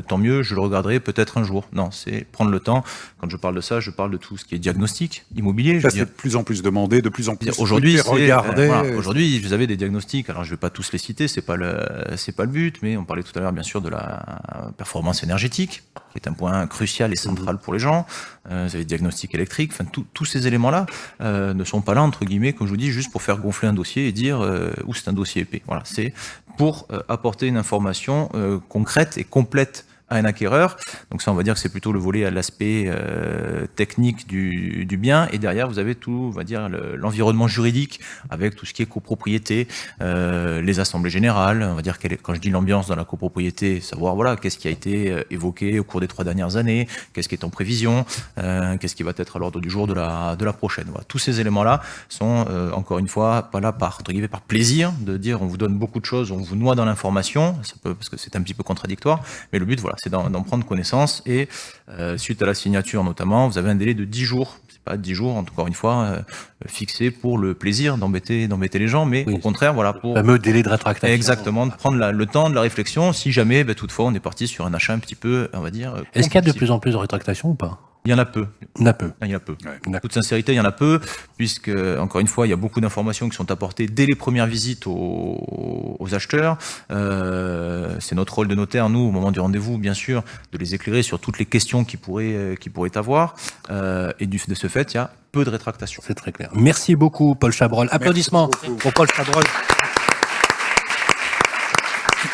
tant mieux, je le regarderai peut-être un jour. Non, c'est prendre le temps. Quand je parle de ça, je parle de tout ce qui est diagnostic immobilier. Ça, c'est de plus en plus demandé, de plus en plus aujourd'hui. Regardez. Aujourd'hui, vous avez des diagnostics. Alors, je ne vais pas tous les citer, c'est pas le but, mais on parlait tout à l'heure, bien sûr, de la performance énergétique, qui est un point crucial et central pour les gens. Vous avez des diagnostics électriques. Enfin, tous ces éléments-là ne sont pas là, entre guillemets, comme je vous dis, juste pour faire gonfler un dossier et dire où c'est un dossier épais. Voilà, c'est pour apporter une information concrète et complète à un acquéreur. Donc ça, on va dire que c'est plutôt le volet à l'aspect technique du bien. Et derrière, vous avez tout, on va dire, l'environnement juridique avec tout ce qui est copropriété, les assemblées générales. On va dire, quand je dis l'ambiance dans la copropriété, savoir voilà, qu'est-ce qui a été évoqué au cours des 3 dernières années, qu'est-ce qui est en prévision, qu'est-ce qui va être à l'ordre du jour de la prochaine. Voilà. Tous ces éléments-là sont, encore une fois, pas là par plaisir de dire on vous donne beaucoup de choses, on vous noie dans l'information, parce que c'est un petit peu contradictoire, mais le but, voilà, c'est d'en prendre connaissance et suite à la signature notamment, vous avez un délai de 10 jours. C'est pas 10 jours, encore une fois, fixé pour le plaisir d'embêter les gens, mais au contraire, voilà, pour... Le fameux délai de rétractation. Exactement, de prendre le temps de la réflexion, si jamais, toutefois, on est parti sur un achat un petit peu, on va dire... Est-ce qu'il y a de plus en plus de rétractations ou pas ? Il y en a peu. Il y en a peu. Il y en a peu. Ouais. En toute sincérité, il y en a peu, puisque, encore une fois, il y a beaucoup d'informations qui sont apportées dès les premières visites aux acheteurs. C'est notre rôle de notaire, nous, au moment du rendez-vous, bien sûr, de les éclairer sur toutes les questions qu'ils pourraient avoir. Et de ce fait, il y a peu de rétractations. C'est très clair. Merci beaucoup, Paul Chabrol. Applaudissements pour Paul Chabrol.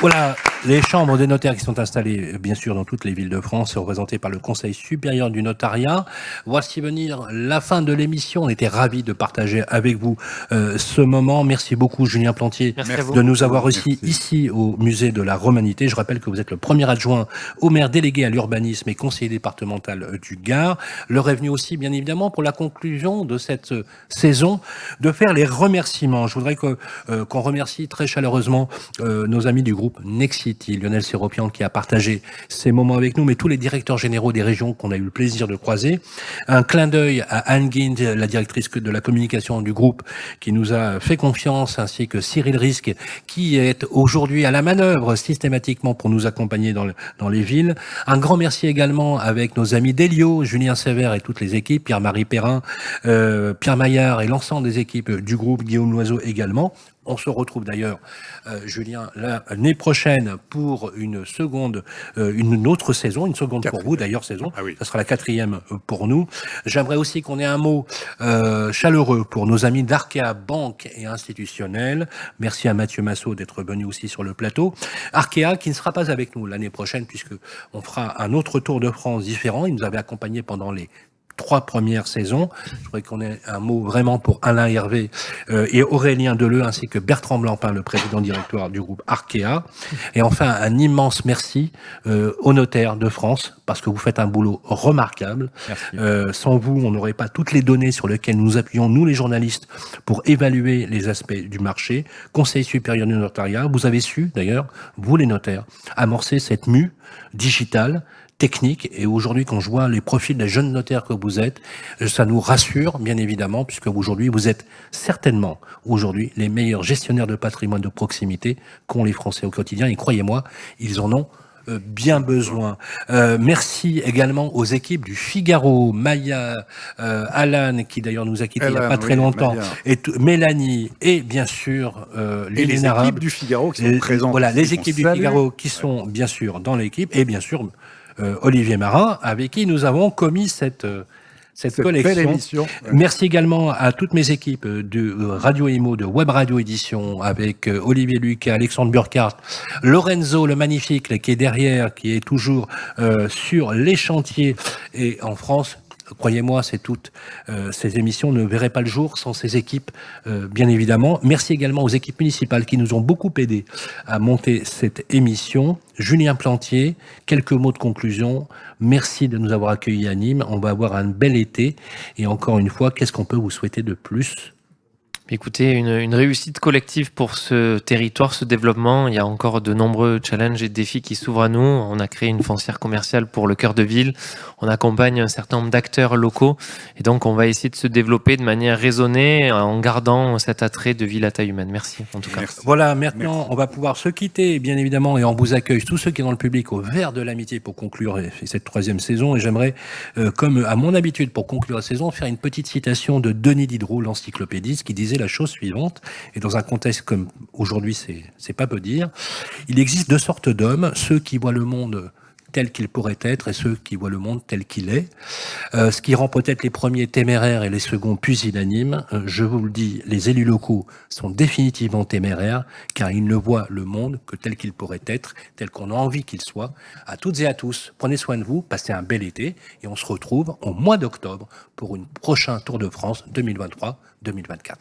Voilà, les chambres des notaires qui sont installées, bien sûr, dans toutes les villes de France, représentées par le Conseil supérieur du notariat. Voici venir la fin de l'émission. On était ravis de partager avec vous ce moment. Merci beaucoup, Julien Plantier, de nous avoir reçus ici au Musée de la Romanité. Je rappelle que vous êtes le premier adjoint au maire délégué à l'urbanisme et conseiller départemental du Gard. L'heure est venue aussi, bien évidemment, pour la conclusion de cette saison, de faire les remerciements. Je voudrais qu'on remercie très chaleureusement nos amis du groupe Nexity, Lionel Séropian qui a partagé ces moments avec nous, mais tous les directeurs généraux des régions qu'on a eu le plaisir de croiser. Un clin d'œil à Anne Guind, la directrice de la communication du groupe, qui nous a fait confiance, ainsi que Cyril Risque, qui est aujourd'hui à la manœuvre systématiquement pour nous accompagner dans les villes. Un grand merci également avec nos amis d'Elio, Julien Sévère et toutes les équipes, Pierre-Marie Perrin, Pierre Maillard et l'ensemble des équipes du groupe, Guillaume Loiseau également. On se retrouve d'ailleurs, Julien, l'année prochaine pour une autre saison, une seconde pour vous d'ailleurs saison. Ah oui. Ça sera la 4e pour nous. J'aimerais aussi qu'on ait un mot chaleureux pour nos amis d'Arkea Banque et Institutionnelle. Merci à Mathieu Massot d'être venu aussi sur le plateau. Arkea qui ne sera pas avec nous l'année prochaine puisque on fera un autre Tour de France différent. Il nous avait accompagnés pendant les 3 premières saisons. Je voudrais qu'on ait un mot vraiment pour Alain Hervé et Aurélien Deleu, ainsi que Bertrand Blampin, le président directoire du groupe Arkea. Et enfin, un immense merci aux notaires de France, parce que vous faites un boulot remarquable. Sans vous, on n'aurait pas toutes les données sur lesquelles nous appuyons, nous les journalistes, pour évaluer les aspects du marché. Conseil supérieur du notariat, vous avez su, d'ailleurs, vous les notaires, amorcer cette mue digitale, technique, et aujourd'hui, quand je vois les profils des jeunes notaires que vous êtes, ça nous rassure, bien évidemment, puisque aujourd'hui, vous êtes certainement, aujourd'hui, les meilleurs gestionnaires de patrimoine de proximité qu'ont les Français au quotidien, et croyez-moi, ils en ont bien besoin. Merci également aux équipes du Figaro, Maya, Alan, qui d'ailleurs nous a quittés il n'y a pas très longtemps, et Mélanie, et bien sûr et les équipes du Figaro qui sont présentes. Voilà, les équipes du Figaro qui sont bien sûr dans l'équipe, et bien sûr Olivier Marin, avec qui nous avons commis cette collection. Merci également à toutes mes équipes de Radio Imo, de Web Radio Édition, avec Olivier Lucas, Alexandre Burkhardt, Lorenzo le magnifique qui est derrière, qui est toujours sur les chantiers et en France. Croyez-moi, ces émissions ne verraient pas le jour sans ces équipes, bien évidemment. Merci également aux équipes municipales qui nous ont beaucoup aidés à monter cette émission. Julien Plantier, quelques mots de conclusion. Merci de nous avoir accueillis à Nîmes. On va avoir un bel été. Et encore une fois, qu'est-ce qu'on peut vous souhaiter de plus ? Écoutez, une réussite collective pour ce territoire, ce développement. Il y a encore de nombreux challenges et défis qui s'ouvrent à nous. On a créé une foncière commerciale pour le cœur de ville. On accompagne un certain nombre d'acteurs locaux. Et donc, on va essayer de se développer de manière raisonnée en gardant cet attrait de ville à taille humaine. Merci, en tout cas. Merci. Voilà, maintenant, on va pouvoir se quitter, bien évidemment, et on vous accueille, tous ceux qui sont dans le public, au verre de l'amitié pour conclure cette 3e saison. Et j'aimerais, comme à mon habitude, pour conclure la saison, faire une petite citation de Denis Diderot, l'encyclopédiste, qui disait la chose suivante, et dans un contexte comme aujourd'hui, c'est pas peu dire, il existe 2 sortes d'hommes, ceux qui voient le monde tel qu'il pourrait être et ceux qui voient le monde tel qu'il est. Ce qui rend peut-être les premiers téméraires et les seconds pusillanimes. Je vous le dis, les élus locaux sont définitivement téméraires car ils ne voient le monde que tel qu'il pourrait être, tel qu'on a envie qu'il soit. À toutes et à tous, prenez soin de vous, passez un bel été et on se retrouve au mois d'octobre pour un prochain Tour de France 2023-2024.